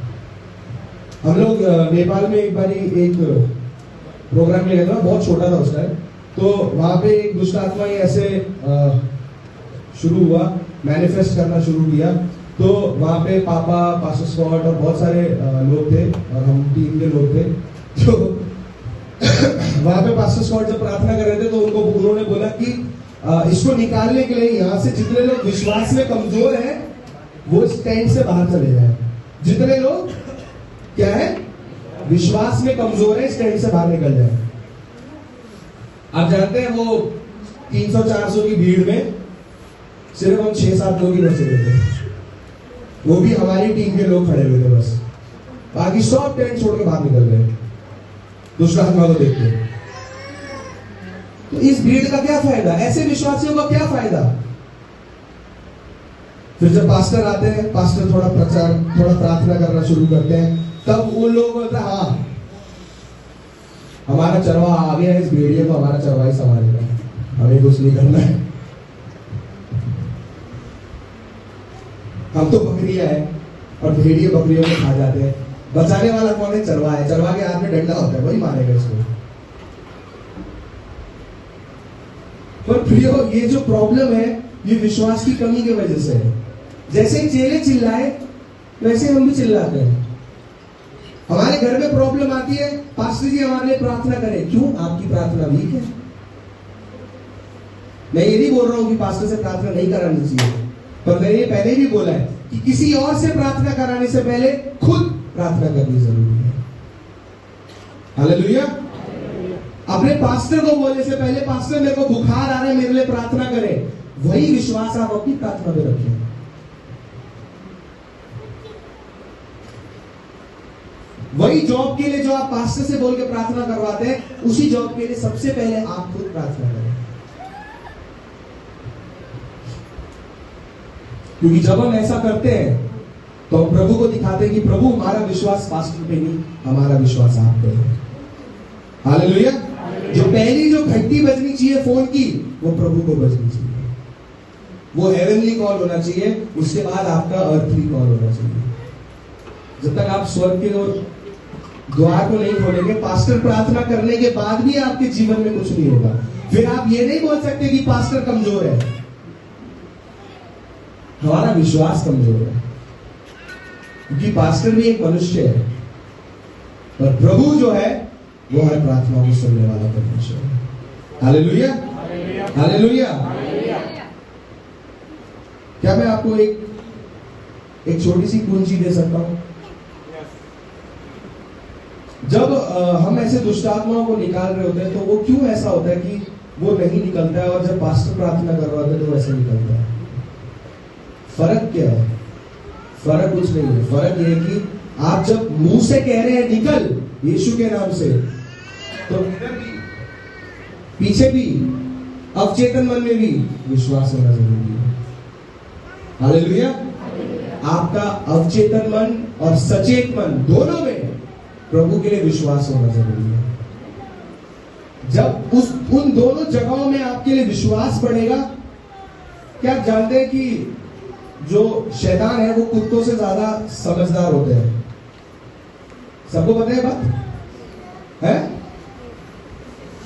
हम लोग नेपाल में एक बार एक प्रोग्राम ले गए थे, बहुत छोटा था उस टाइम। तो वहां पे एक दुष्ट आत्मा ही ऐसे शुरू हुआ, मैनिफेस्ट करना शुरू किया। तो वहां पे पापा, पास्टर स्कॉट और बहुत सारे लोग थे, और हम टीम के लोग थे। तो वहां पे पास्टर स्कॉट जब प्रार्थना कर रहे थे तो उन्होंने बोला कि इसको निकालने के लिए यहाँ से जितने लोग विश्वास में कमजोर हैं वो इस टेंट से बाहर चले जाए। जितने लोग क्या है विश्वास में कमजोर है, इस टेंट से बाहर निकल जाए। आप जानते हैं वो 300-400 की भीड़ में सिर्फ हम 6-7 लोग ही बचे हुए थे, वो भी हमारी टीम के लोग खड़े हुए थे बस, बाकी सब टेंट छोड़ के बाहर निकल गए दुष्ट आत्मा को देखते। तो इस भीड़ का क्या फायदा, ऐसे विश्वासियों का क्या फायदा। फिर जब पास्टर आते हैं, पास्टर थोड़ा प्रचार, थोड़ा प्रार्थना करना शुरू करते हैं, तब उन लोगों को बोलता है हाँ हमारा चरवा आ गया है, इस भेड़िए को हमारा चरवा ही संभालेगा, हमें कुछ नहीं करना है, हम तो बकरियां है और भेड़िए बकरियों को खा जाते हैं। बचाने वाला कौन है? चरवा है। चरवा के हाथ में डंडा होता है, वही मारेगा इसको। पर प्रियो, ये जो प्रॉब्लम है ये विश्वास की कमी की वजह से है। जैसे चेले चिल्लाए वैसे हम भी चिल्लाते हैं। हमारे घर में प्रॉब्लम आती है, पास्टर जी हमारे लिए प्रार्थना करें। क्यों? आपकी प्रार्थना वीक है। मैं ये नहीं बोल रहा हूं कि पास्टर से प्रार्थना नहीं करानी चाहिए, पर मैंने ये पहले भी बोला है कि किसी और से प्रार्थना कराने से पहले खुद प्रार्थना करनी जरूरी है। हालेलुया। अपने पास्टर को बोलने से पहले, पास्टर मेरे को बुखार आ रहा है, मेरे लिए प्रार्थना करें, वही विश्वास आप अपनी प्रार्थना में रखें। वही जॉब के लिए जो आप पास्टर से बोल के प्रार्थना करवाते हैं, उसी जॉब के लिए सबसे पहले आप खुद प्रार्थना करें। क्योंकि जब हम ऐसा करते हैं तो हम प्रभु को दिखाते हैं कि प्रभु हमारा विश्वास पास्टर पे नहीं, हमारा विश्वास आप पे है। हालेलुया। जो पहली जो घंटी बजनी चाहिए फोन की, वो प्रभु को बजनी चाहिए, वो हेवनली कॉल होना चाहिए, उसके बाद आपका अर्थली कॉल होना चाहिए। जब तक आप स्वर्ग के ओर द्वार को नहीं खोलेंगे, पास्टर प्रार्थना करने के बाद भी आपके जीवन में कुछ नहीं होगा। फिर आप ये नहीं बोल सकते कि पास्टर कमजोर है, हमारा विश्वास कमजोर है, क्योंकि पास्टर भी एक मनुष्य है, पर प्रभु जो है वो हर प्रार्थना को सुनने वाला परमेश्वर है। Hallelujah, hallelujah. क्या मैं आपको एक छोटी सी कुंजी दे सकता हूं? जब हम ऐसे दुष्ट आत्माओं को निकाल रहे होते हैं तो वो क्यों ऐसा होता है कि वो नहीं निकलता है, और जब पास्टर प्रार्थना करवाते हैं तो वैसे निकलता है? फर्क क्या है? फर्क कुछ नहीं है। फर्क ये है कि आप जब मुंह से कह रहे हैं निकल यीशु के नाम से, तो पीछे भी अवचेतन मन में भी विश्वास होना जरूरी है। हालेलुया। आपका अवचेतन मन और सचेत मन दोनों में प्रभु के लिए विश्वास होना जरूरी है। जब उन दोनों जगहों में आपके लिए विश्वास बढ़ेगा, क्या आप जानते हैं कि जो शैतान है वो कुत्तों से ज्यादा समझदार होते हैं? सबको पता है बात है?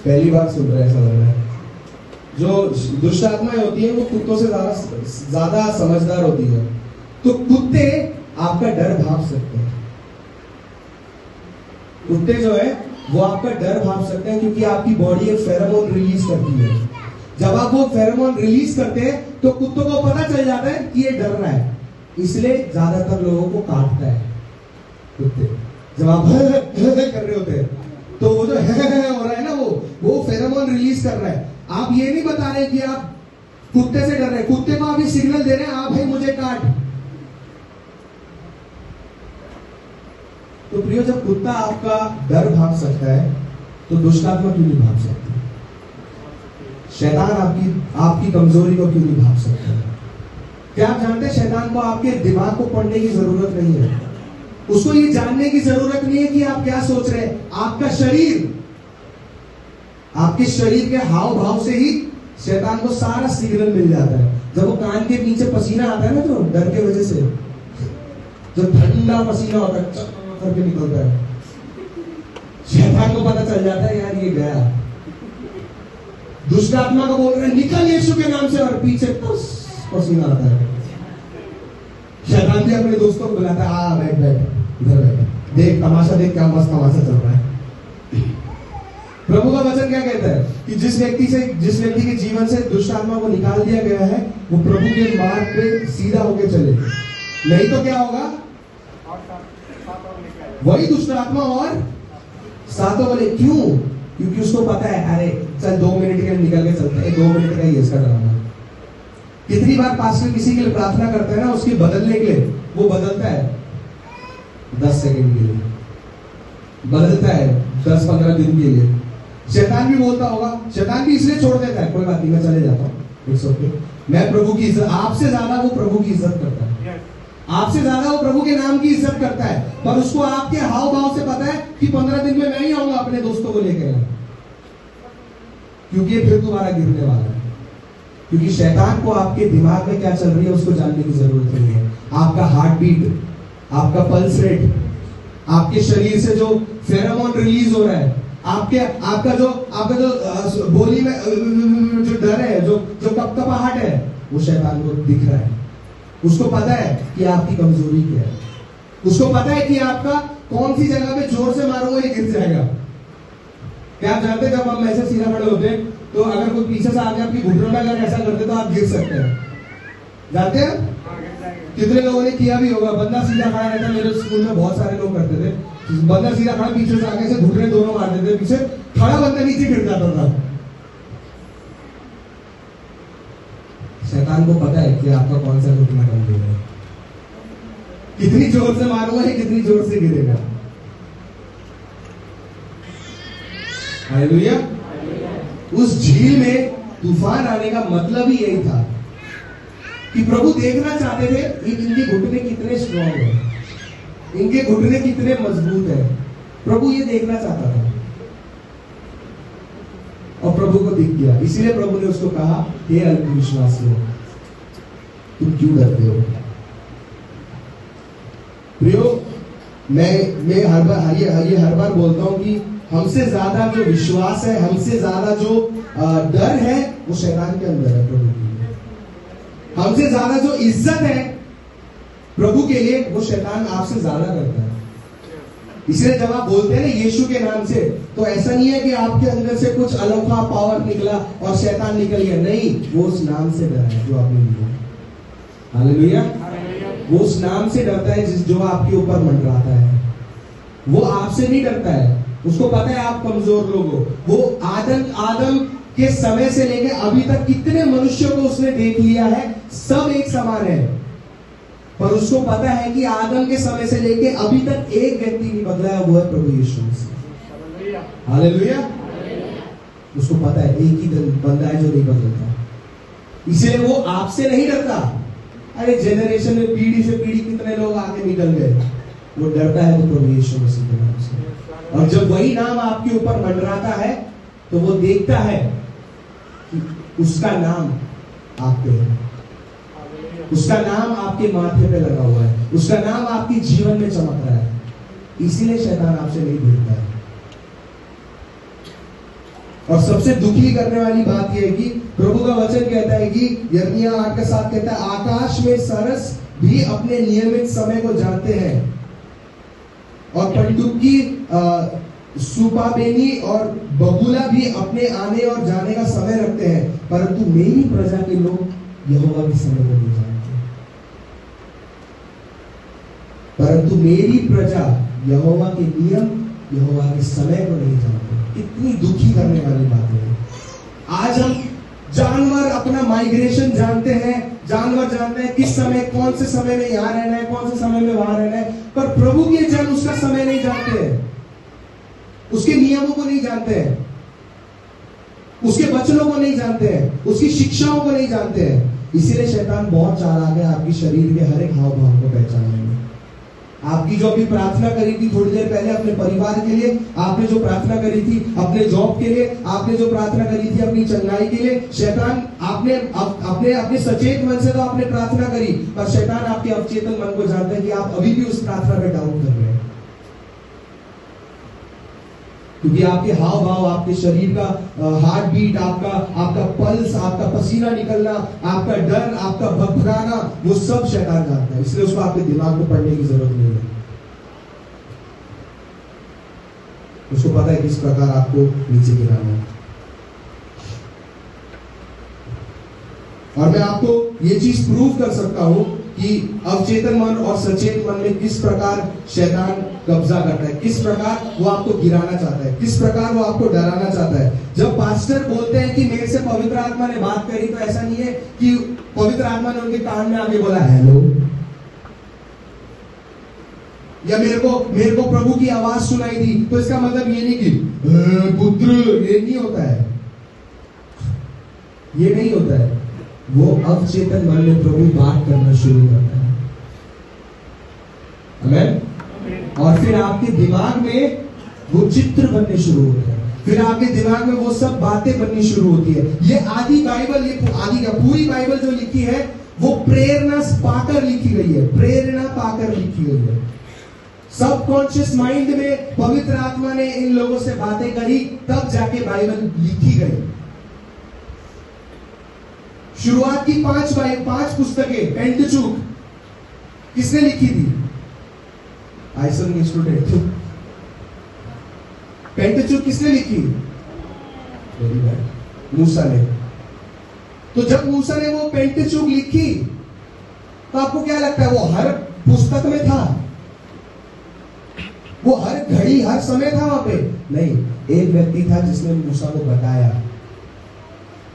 पहली बार सुन रहे हैं, ऐसा लग रहा है। जो दुष्ट आत्माएं होती हैं वो कुत्तों से ज्यादा समझदार होती है। तो कुत्ते आपका डर भांप सकते हैं। कुत्ते जो है वो आपका डर भांप सकते हैं, क्योंकि आपकी बॉडी एक फेरोमोन रिलीज करती है। जब आप वो फेरोमोन रिलीज करते हैं तो कुत्तों को पता चल जाता है कि ये डर रहा है, इसलिए ज्यादातर लोगों को काटता है कुत्ते। जब आप कर रहे होते हैं तो वो जो हो रहा है ना, वो फेरोमोन रिलीज कर रहा है। आप ये नहीं बता रहे कि आप कुत्ते से डर रहे हैं, कुत्ते को आप ये सिग्नल दे रहे हैं, आप भाई मुझे काट। तो प्रियो, जब कुत्ता आपका डर भाग सकता है तो दुष्ट आत्मा क्यों नहीं भाग सकती? शैतान आपकी कमजोरी को क्यों नहीं भाग सकता? क्या आप जानते हैं शैतान को आपके दिमाग को पढ़ने की जरूरत नहीं है। उसको ये जानने की जरूरत नहीं है कि आप क्या सोच रहे हैं। आपके शरीर के हाव भाव से ही शैतान को सारा सिग्नल मिल जाता है। जब वो कान के नीचे पसीना आता है ना, जो डर के वजह से जो ठंडा पसीना होता है करके निकलता है, शैतान को पता चल जाता है यार ये गया। दुष्ट आत्मा को बोल रहे हैं निकल यीशु के नाम से, और पीछे पसीना आता है। शैतान भी अपने दोस्तों को बुलाता है, बैठ इधर बैठ, देख तमाशा, देख क्या मस्त तमाशा चल रहा है। प्रभु का वचन क्या कहता है कि जिस व्यक्ति के जीवन से दुष्ट आत्मा को निकाल दिया गया है वो प्रभु के मार्ग पे सीधा होकर चले, नहीं तो क्या होगा? वही दुष्ट आत्मा और सातों वाले। क्यों? क्योंकि उसको पता है अरे चल 2 मिनट के निकल के चलते हैं, 2 मिनट का ही इसका ड्रामा। कितनी बार पास्टर किसी के लिए प्रार्थना करता है ना, उसके बदलने के लिए, वो बदलता है 10 सेकंड के लिए, बदलता है 10-15 दिन के लिए। शैतान भी बोलता होगा, शैतान भी इसलिए छोड़ देता है, कोई बात नहीं मैं चले जाता हूँ, इट्स ओके, मैं प्रभु की इज्जत, आपसे ज्यादा वो प्रभु की इज्जत करता है, आपसे ज्यादा वो प्रभु के नाम की इज्जत करता है। पर उसको आपके हाव भाव से पता है कि 15 दिन में मैं ही आऊंगा अपने दोस्तों को लेकर, क्योंकि फिर दोबारा गिरने वाला है। क्योंकि शैतान को आपके दिमाग में क्या चल रही है उसको जानने की जरूरत नहीं है। आपका हार्ट बीट, आपका पल्स रेट, आपके शरीर से जो फेरोमोन रिलीज हो रहा है, आपका जो बोली में जो डर है, जो कपकपाहट है, वो शैतान को दिख रहा है। उसको पता है कि आपकी कमजोरी क्या है, उसको पता है कि आपका कौन सी जगह पे जोर से मारोगे ये गिर जाएगा। क्या आप जानते हैं जब हम ऐसे सीधा खड़े होते हैं तो अगर कोई पीछे से आके आपकी घुटनों में अगर ऐसा करते तो आप गिर सकते हैं, जानते हैं? कितने लोगों ने किया भी होगा। बंदा सीधा खड़ा रहता है, मेरे स्कूल में बहुत सारे लोग करते थे, बंदा सीधा खड़ा, पीछे से आगे से घुटने दोनों मार देते, पीछे खड़ा बंदा नीचे गिर जाता था। शैतान को पता है कि आपका कौन सा घुटना कमजोर है, कितनी जोर से मारूंगा कितनी जोर से गिरेगा। हालेलुया। उस झील में तूफान आने का मतलब ही यही था कि प्रभु देखना चाहते थे इनके घुटने कितने स्ट्रॉन्ग है, इनके घुटने कितने मजबूत है। प्रभु ये देखना चाहता था और प्रभु को दिख गया। इसीलिए प्रभु ने उसको कहा, हे अल्पविश्वासियों, तुम क्यों डरते हो। प्रियो, मैं हर बार बोलता हूं कि हमसे ज्यादा जो विश्वास है, हमसे ज्यादा जो डर है, वो शैतान के अंदर है प्रभु के लिए। हमसे ज्यादा जो इज्जत है प्रभु के लिए, वो शैतान आपसे ज्यादा करता है। इसलिए जब आप बोलते हैं ना यीशु के नाम से, तो ऐसा नहीं है कि आपके अंदर से कुछ अनोखा पावर निकला और शैतान निकल गया, नहीं, वो उस नाम से डरा है जो आपने लिया। हालेलुया। वो उस नाम से डरता है जो आपके ऊपर मंडराता है। वो आपसे नहीं डरता है, उसको पता है आप कमजोर लोग हो। वो आदम के समय से लेकर अभी तक कितने मनुष्यों को उसने देख लिया है, सब एक समान है, पर उसको पता है कि आदम के समय से लेकर अभी तक एक व्यक्ति नहीं बदला है, वो है प्रभु यीशु मसीह। हालेलुया। उसको पता है एक ही बंदा है जो नहीं बदलता, इसलिए वो आपसे नहीं डरता। अरे जेनरेशन में पीढ़ी से पीढ़ी कितने लोग आगे निकल गए, वो डरता है तो प्रभु यीशु मसीह के नाम से। और जब वही नाम आपके ऊपर मंडराता है तो वो देखता है कि उसका नाम आप पे है, उसका नाम आपके माथे पे लगा हुआ है, उसका नाम आपके जीवन में चमक रहा है। इसीलिए शैतान आपसे नहीं भिड़ता है। और सबसे दुखी करने वाली बात यह है कि प्रभु का वचन कहता है कि यिर्मयाह 8:7 कहता है, आकाश में सरस भी अपने नियमित समय को जानते हैं और पंडुकी सुपाबेनी और बबूला भी अपने आने और जाने का समय रखते हैं, परंतु मेरी प्रजा के लोग यहोवा के समय को नहीं जानते। परंतु मेरी प्रजा यहोवा के नियम, यहोवा के समय को नहीं जानते। इतनी दुखी करने वाली बात है। आज हम जानवर अपना माइग्रेशन जानते हैं, जानवर जानते हैं किस समय, कौन से समय में यहां रहना है, कौन से समय में वहां रहना है, पर प्रभु के जन उसका समय नहीं जानते हैं, उसके नियमों को नहीं जानते हैं, उसके वचनों को नहीं जानते हैं, उसकी शिक्षाओं को नहीं जानते हैं। इसीलिए शैतान बहुत चालाक है आपकी शरीर के हर एक हाव भाव को पहचानने में। आपकी जो अभी प्रार्थना करी थी थोड़ी देर पहले अपने परिवार के लिए, आपने जो प्रार्थना करी थी अपने जॉब के लिए, आपने जो प्रार्थना करी थी अपनी चंगाई के लिए, शैतान अपने सचेत मन से तो आपने प्रार्थना करी, पर शैतान आपके अवचेतन मन को जानता है कि आप अभी भी उस प्रार्थना पे डाउट कर रहे हैं। क्योंकि आपके हाव भाव, आपके शरीर का हार्ट बीट, आपका पल्स, आपका पसीना निकलना, आपका डर, आपका भगभगाना, वो सब शैतान जानता है। इसलिए उसको आपके दिमाग को पढ़ने की जरूरत नहीं है। उसको पता है किस प्रकार आपको नीचे गिराना है। और मैं आपको ये चीज प्रूव कर सकता हूं कि अवचेतन मन और सचेत मन में किस प्रकार शैतान कब्जा करता है, किस प्रकार वो आपको गिराना चाहता है, किस प्रकार वो आपको डराना चाहता है। जब पास्टर बोलते हैं कि मेरे से पवित्र आत्मा ने बात करी, तो ऐसा नहीं है कि पवित्र आत्मा ने उनके कान में आके बोला हेलो, या मेरे को प्रभु की आवाज सुनाई दी, तो इसका मतलब ये नहीं कि पुत्र, ये नहीं होता है, ये नहीं होता है। वो अवचेतन मन में प्रभु बात करना शुरू करता है। आमीन। और फिर आपके दिमाग में वो चित्र बनने शुरू होते हैं, फिर आपके दिमाग में वो सब बातें बननी शुरू होती है। ये आदि बाइबल, ये आदि का पूरी बाइबल जो लिखी है वो प्रेरणा पाकर लिखी गई है, प्रेरणा पाकर लिखी गई है। सबकॉन्शियस माइंड में पवित्र आत्मा ने इन लोगों से बातें करी, तब जाके बाइबल लिखी गई। शुरुआत की पांच पुस्तकें पेंटचूक किसने लिखी थी? आइसन स्टूडेंट। पेंटचूक किसने लिखी? वेरी बैड, मूसा ने। तो जब मूसा ने वो पेंटचूक लिखी, तो आपको क्या लगता है वो हर पुस्तक में था? वो हर घड़ी हर समय था वहां पे? नहीं, एक व्यक्ति था जिसने मूसा को बताया,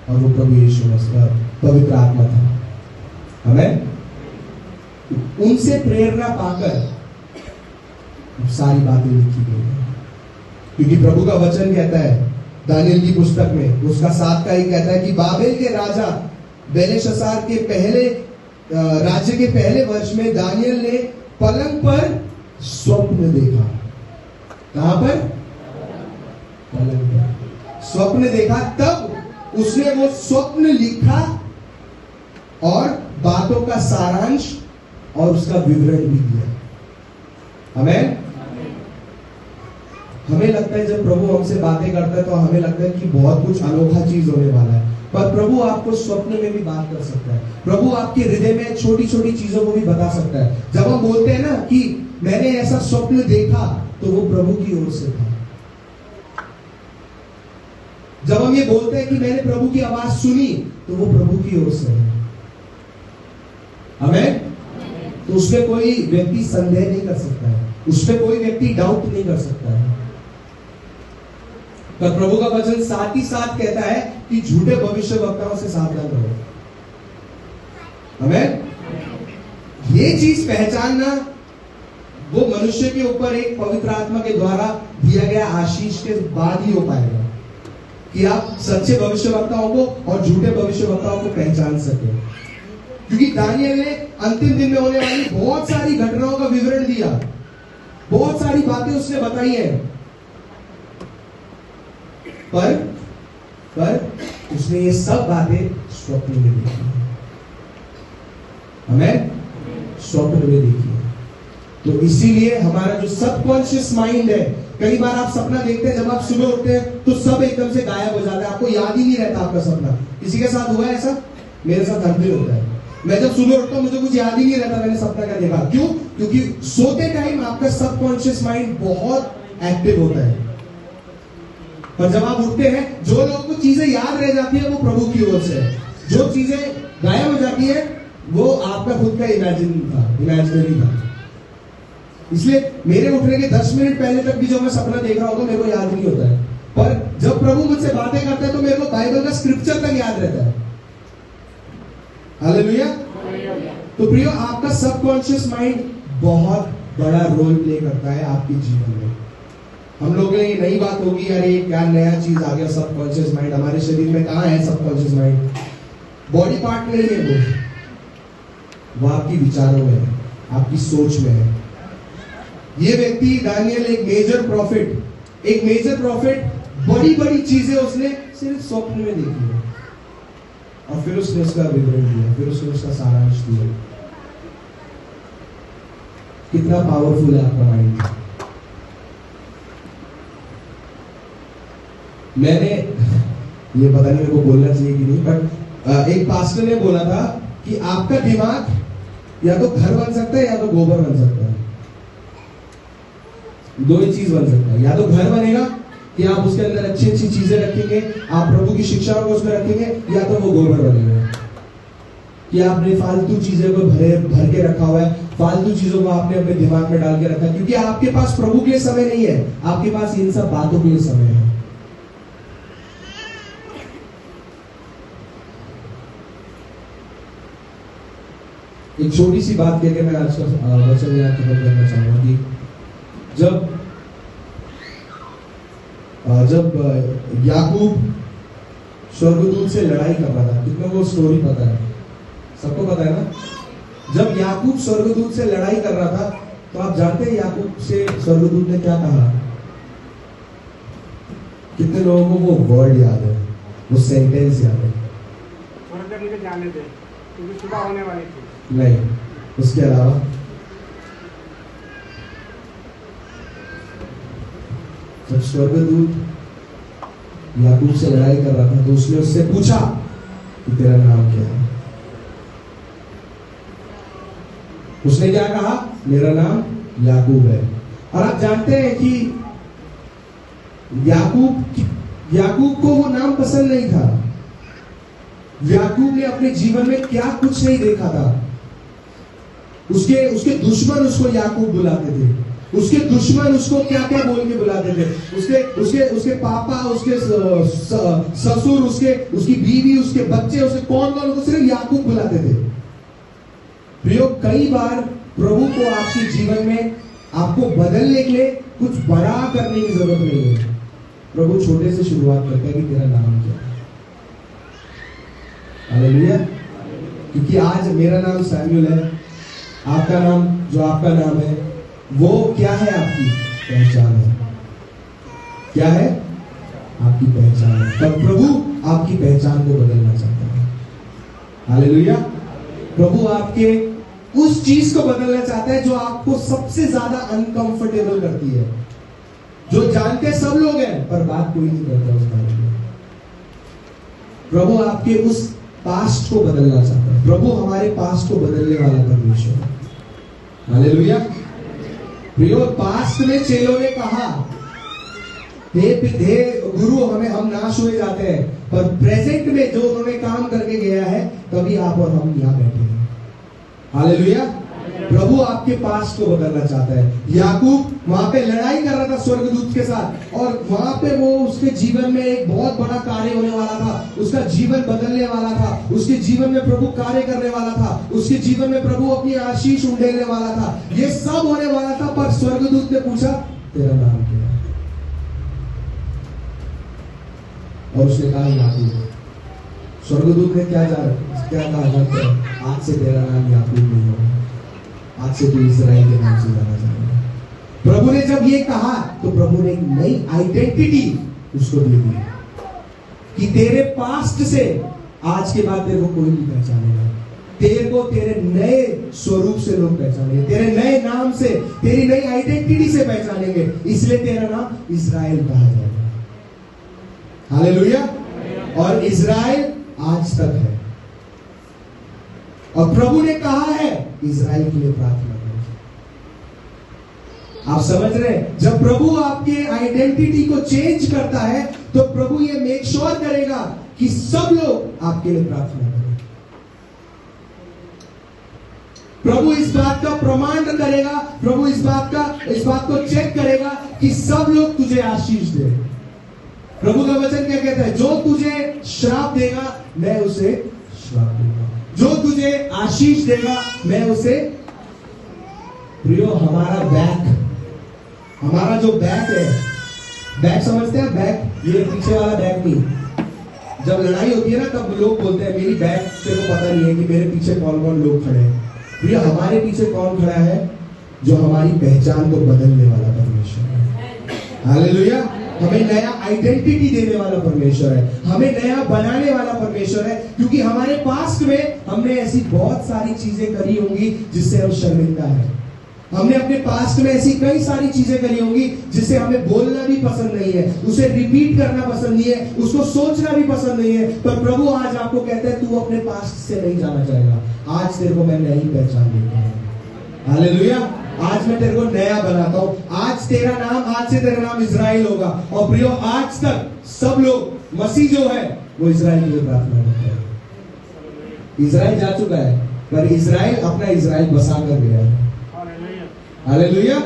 और वो प्रभु यीशु मसीह, पवित्र आत्मा था। हमें उनसे प्रेरणा पाकर सारी बातें लिखी गई है। क्योंकि प्रभु का वचन कहता है दानियल की पुस्तक में, उसका 7 का ही कहता है कि बाबेल के राजा बेलशस्सार के पहले राज्य के पहले वर्ष में दानियल ने पलंग पर स्वप्न देखा। कहां पर? पलंग पर स्वप्न देखा। तब उसने वो स्वप्न लिखा और बातों का सारांश और उसका विवरण भी दिया। हमें लगता है जब प्रभु हमसे बातें करता है तो हमें लगता है कि बहुत कुछ अनोखा चीज होने वाला है, पर प्रभु आपको स्वप्न में भी बात कर सकता है। प्रभु आपके हृदय में छोटी छोटी चीजों को भी बता सकता है। जब हम बोलते हैं ना कि मैंने ऐसा स्वप्न देखा, तो वो प्रभु की ओर से था। जब हम ये बोलते हैं कि मैंने प्रभु की आवाज सुनी, तो वो प्रभु की ओर से है। हमें तो उसमें कोई व्यक्ति संदेह नहीं कर सकता है, उसमें कोई व्यक्ति डाउट नहीं कर सकता है। पर प्रभु का वचन साथ ही साथ कहता है कि झूठे भविष्यवक्ताओं से सावधान रहो। हमें ये चीज पहचानना वो मनुष्य के ऊपर एक पवित्र आत्मा के द्वारा दिया गया आशीष के बाद ही हो पाएगा कि आप सच्चे भविष्यवक्ताओं को और झूठे भविष्यवक्ताओं को पहचान सके। क्योंकि दानियल ने अंतिम दिन में होने वाली बहुत सारी घटनाओं का विवरण दिया, बहुत सारी बातें उसने बताई हैं, पर उसने ये सब बातें स्वप्न में देखी है। हमें स्वप्न में देखी है। तो इसीलिए हमारा जो सबकॉन्शियस माइंड है, कई बार आप सपना देखते हैं, जब आप सुबह उठते हैं तो सब एकदम से गायब हो जाता है, आपको याद ही नहीं रहता आपका सपना। किसी के साथ हुआ है ऐसा? मेरे साथ हर दिन होता है। मैं जब सुबह उठता हूं मुझे कुछ याद ही नहीं रहता मैंने सपना क्या देखा। क्यों? क्योंकि सोते टाइम आपका सबकॉन्शियस माइंड बहुत एक्टिव होता है। पर जब आप उठते हैं, जो लोगों को चीजें याद रह जाती है वो प्रभु की ओर से है। जो चीजें गायब हो जाती है वो आपका खुद का इमेजिनरी था। इसलिए मेरे उठने के 10 मिनट पहले तक भी जो मैं सपना देख रहा होता मेरे को याद नहीं होता है, पर जब प्रभु मुझसे बातें करता है तो मेरे को बाइबल का स्क्रिप्चर तक याद रहता है। हालेलुया। तो प्रियो, आपका सबकॉन्शियस माइंड बहुत बड़ा रोल प्ले करता है आपके जीवन में। हम लोग के लिए ये नई बात होगी, अरे क्या नया चीज आ गया सबकॉन्शियस माइंड। हमारे शरीर में कहाँ है सबकॉन्शियस माइंड? बॉडी पार्ट नहीं है वो आपकी विचारों में है, आपकी सोच में है। ये व्यक्ति दानियल एक मेजर प्रॉफिट, बड़ी बड़ी चीजें उसने सिर्फ स्वप्न में देखी है, और फिर उसने उसका विवरण दिया, फिर उसने उसका सारांश दिया। कितना पावरफुल है आपका माइंड। मैंने ये पता नहीं मेरे को बोलना चाहिए कि नहीं, बट एक पास्टर ने बोला था कि आपका दिमाग या तो घर बन सकता है या तो गोबर बन सकता है। दो ही चीज बन सकता है, या तो घर बनेगा कि आप उसके अंदर अच्छी अच्छी चीजें रखेंगे, आप प्रभु की शिक्षाओं को उसमें रखेंगे, या तो वो गोबर बनेगा कि आपने फालतू चीजें को भर के रखा हुआ है, फालतू चीजों को आपने अपने दिमाग में डाल के रखा है, क्योंकि आपके पास प्रभु के लिए समय नहीं है, आपके पास इन सब बातों के लिए समय है। एक छोटी सी बात कह के मैं आज का वचन यहाँ खत्म करना चाहूंगा कि जब याकूब स्वर्गदूत से लड़ाई कर रहा था, कितनों को स्टोरी पता है? सबको पता है ना? जब याकूब स्वर्गदूत से लड़ाई कर रहा था, तो आप जानते हैं याकूब से स्वर्गदूत ने क्या कहा? कितने लोगों को वो वर्ड याद है, वो सेंटेंस याद है? थोड़ा देर मुझे जाने दे, क्योंकि सुबह होने वाली थी। नहीं, उसके अलावा जब स्वर्गदूत याकूब से लड़ाई कर रहा था, तो उसने उससे पूछा कि तेरा नाम क्या है? उसने क्या कहा? मेरा नाम याकूब है। और आप जानते हैं कि याकूब को वो नाम पसंद नहीं था। याकूब ने अपने जीवन में क्या कुछ नहीं देखा था। उसके दुश्मन उसको याकूब बुलाते थे, उसके दुश्मन उसको क्या क्या बोल के बुलाते थे। उसके पापा, उसके ससुर, उसकी बीवी, उसके बच्चे, उसे कौन उसको सिर्फ याकूब बुलाते थे। प्रियो, कई बार प्रभु को आपके जीवन में आपको बदलने के लिए कुछ बड़ा करने की जरूरत नहीं है। प्रभु छोटे से शुरुआत करता है कि तेरा नाम क्या है। हालेलुया। क्योंकि आज मेरा नाम सैमुअल है, आपका नाम, जो आपका नाम है, वो क्या है? आपकी पहचान है। क्या है? आपकी पहचान है। पर प्रभु आपकी पहचान को बदलना चाहता है। हालेलुया। प्रभु आपके उस चीज को बदलना चाहता है जो आपको सबसे ज्यादा अनकंफर्टेबल करती है, जो जानते सब लोग हैं पर बात कोई नहीं करता उस बारे में। प्रभु आपके उस पास्ट को बदलना चाहता है। प्रभु हमारे पास्ट को बदलने वाला परमेश्वर है। हालेलुया। प्रियो, पास्ट में चेलों ने कहा, हे गुरु, हम नाश हुए जाते हैं, पर प्रेजेंट में जो उन्होंने काम करके गया है, तभी आप और हम यहाँ बैठे हैं। हालेलुया। प्रभु आपके पास्ट को बदलना चाहता है। याकूब वहां पे लड़ाई कर रहा था स्वर्गदूत के साथ, और वहां पे वो उसके जीवन में एक बहुत बड़ा कार्य होने वाला था। उसका जीवन बदलने वाला था, उसके जीवन में प्रभु कार्य करने वाला था, उसके जीवन में प्रभु अपनी आशीष उंडेलने वाला था। ये सब होने वाला था, पर स्वर्गदूत ने पूछा, तेरा नाम क्या है? और उसने कहा याकूब। स्वर्गदूत ने क्या कहा जानते हैं? आज से तेरा नाम याकूब नहीं होगा, आज से तू इस्राएल के नाम से जाना जाएगा। प्रभु ने जब ये कहा, तो प्रभु ने एक नई आइडेंटिटी उसको दे दी कि तेरे पास्ट से आज के बाद तेरे को कोई नहीं पहचानेगा। तेरे को तेरे नए स्वरूप से लोग पहचानेंगे, तेरे नए नाम से, तेरी नई आइडेंटिटी से पहचानेंगे। इसलिए तेरा नाम इस्राएल कहा जाएगा। हालेलुया। और इस्राएल आज तक है, और प्रभु ने कहा है इस्राएल के लिए प्रार्थना करें। आप समझ रहे हैं? जब प्रभु आपके आइडेंटिटी को चेंज करता है, तो प्रभु ये मेक श्योर करेगा कि सब लोग आपके लिए प्रार्थना करें। प्रभु इस बात का प्रमाण करेगा, प्रभु इस बात को चेक करेगा कि सब लोग तुझे आशीष दे। प्रभु का वचन क्या कहता है? जो तुझे श्राप देगा, मैं उसे श्राप दूंगा, जो तुझे आशीष देगा, मैं उसे। प्रियो, हमारा जो बैक है, बैक समझते हैं? बैक, ये पीछे वाला बैक नहीं। जब लड़ाई होती है ना, तब लोग बोलते हैं मेरी बैक से को पता नहीं है कि मेरे पीछे कौन कौन लोग खड़े हैं। प्रियो, हमारे पीछे कौन खड़ा है? जो हमारी पहचान को बदलने वाला परमेश्वर है। हालेलुया। हमें नया आइडेंटिटी देने वाला परमेश्वर है, हमें नया बनाने वाला परमेश्वर है। क्योंकि हमारे पास्ट में हमने ऐसी बहुत सारी चीजें करी होंगी जिससे हम शर्मिंदा हैं। हमने अपने पास्ट में ऐसी कई सारी चीजें करी होंगी जिससे हमें बोलना भी पसंद नहीं है, उसे रिपीट करना पसंद नहीं है, उसको सोचना भी पसंद नहीं है। पर प्रभु आज आपको कहता है, तू अपने पास्ट से नहीं जाना चाहेगा। आज तेरे को मैं नई पहचान देता हूं। हालेलुया। आज मैं तेरे को नया बनाता हूं। आज से तेरा नाम इस्राएल होगा। और प्रियो, आज तक सब लोग, मसीह जो है, वो इस्राएल के लिए प्रार्थना करते हैं। इस्राएल जा चुका है, पर इस्राएल अपना इस्राएल बसा कर गया है। हालेलुया।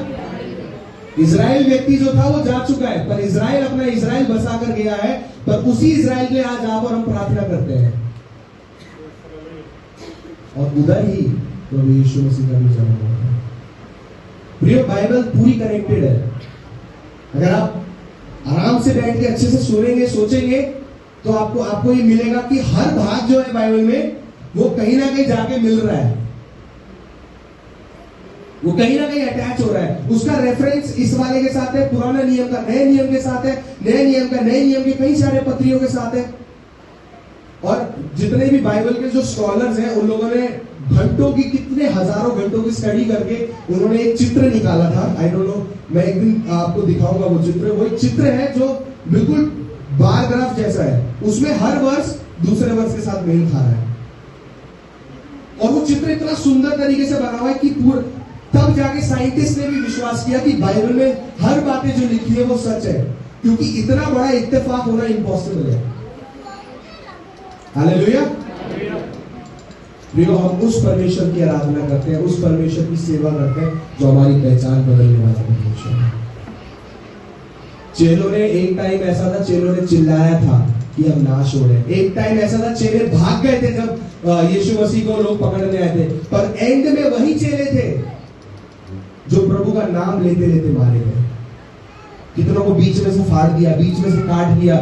इस्राएल व्यक्ति जो था वो जा चुका है, पर इस्राएल अपना इस्राएल बसा कर गया है। पर उसी इस्राएल के लिए आज आप और हम प्रार्थना करते हैं। और उधर ही प्रभु यीशु मसीह का भी जन्म हुआ था। प्रिय, बाइबल पूरी कनेक्टेड है। अगर आप आराम से बैठ के अच्छे से सुनेंगे, सोचेंगे, तो आपको ये मिलेगा कि हर भाग जो है बाइबल में वो कहीं ना कहीं जाके मिल रहा है, वो कहीं ना कहीं अटैच हो रहा है। उसका रेफरेंस इस वाले के साथ है, पुराना नियम का नए नियम के साथ है, नए नियम का नए नियम के कई सारे पत्रियों के साथ है। और जितने भी बाइबल के जो स्कॉलर्स हैं, उन लोगों ने घंटों की, कितने हजारों घंटों की स्टडी करके उन्होंने एक चित्र निकाला था। आई डोंट नो, मैं एक दिन आपको दिखाऊंगा वो चित्र। वो एक चित्र है जो बिल्कुल बार ग्राफ जैसा है, उसमें हर वर्ष दूसरे वर्ष के साथ मेल खा रहा है। और वो चित्र इतना सुंदर तरीके से बना हुआ है कि तब जाके साइंटिस्ट ने भी विश्वास किया कि बाइबल में हर बातें जो लिखी है वो सच है, क्योंकि इतना बड़ा इत्तेफाक होना इम्पॉसिबल है। हालेलुया। प्रियो, हम उस परमेश्वर की आराधना करते हैं, उस परमेश्वर की सेवा करते हैं जो हमारी पहचान बदलने वाला परमेश्वर है। चेलों ने, एक टाइम ऐसा था, चेलों ने चिल्लाया था कि हम नाश हो रहे हैं। एक टाइम ऐसा था, चेले भाग गए थे जब यीशु मसीह को लोग पकड़ने आए थे, पर एंड में वही चेले थे जो प्रभु का नाम लेते लेते मारे गए। कितनों को बीच में से फाड़ दिया, बीच में से काट दिया,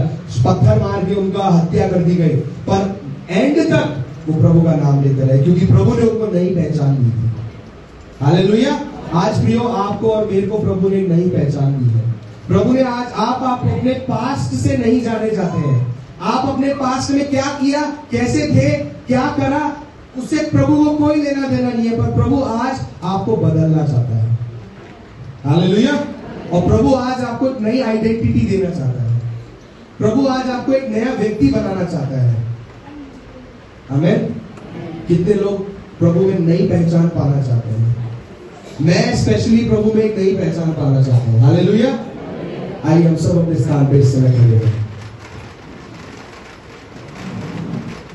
पत्थर मार के उनका हत्या कर दी गई, पर एंड तक वो प्रभु का नाम लेते रहे, क्योंकि प्रभु ने उनको नई पहचान दी थी। हालेलुया। आज प्रियो, आपको और मेरे को प्रभु ने नई पहचान दी है। प्रभु ने आज आप अपने पास्ट से नहीं जाने जाते हैं। आप अपने पास्ट में क्या किया, कैसे थे, क्या करा, उससे प्रभु को कोई लेना देना नहीं है, पर प्रभु आज आपको बदलना चाहता है। हालेलुया। और प्रभु आज आपको एक नई आइडेंटिटी देना चाहता है। प्रभु आज आपको एक नया व्यक्ति बनाना चाहता है। आमीन। कितने लोग प्रभु में नई पहचान पाना चाहते हैं? मैं स्पेशली प्रभु में एक नई पहचान पाना चाहता हूं। हालेलुया। आइए हम सब अपने स्थान पे इस समय खड़े हैं।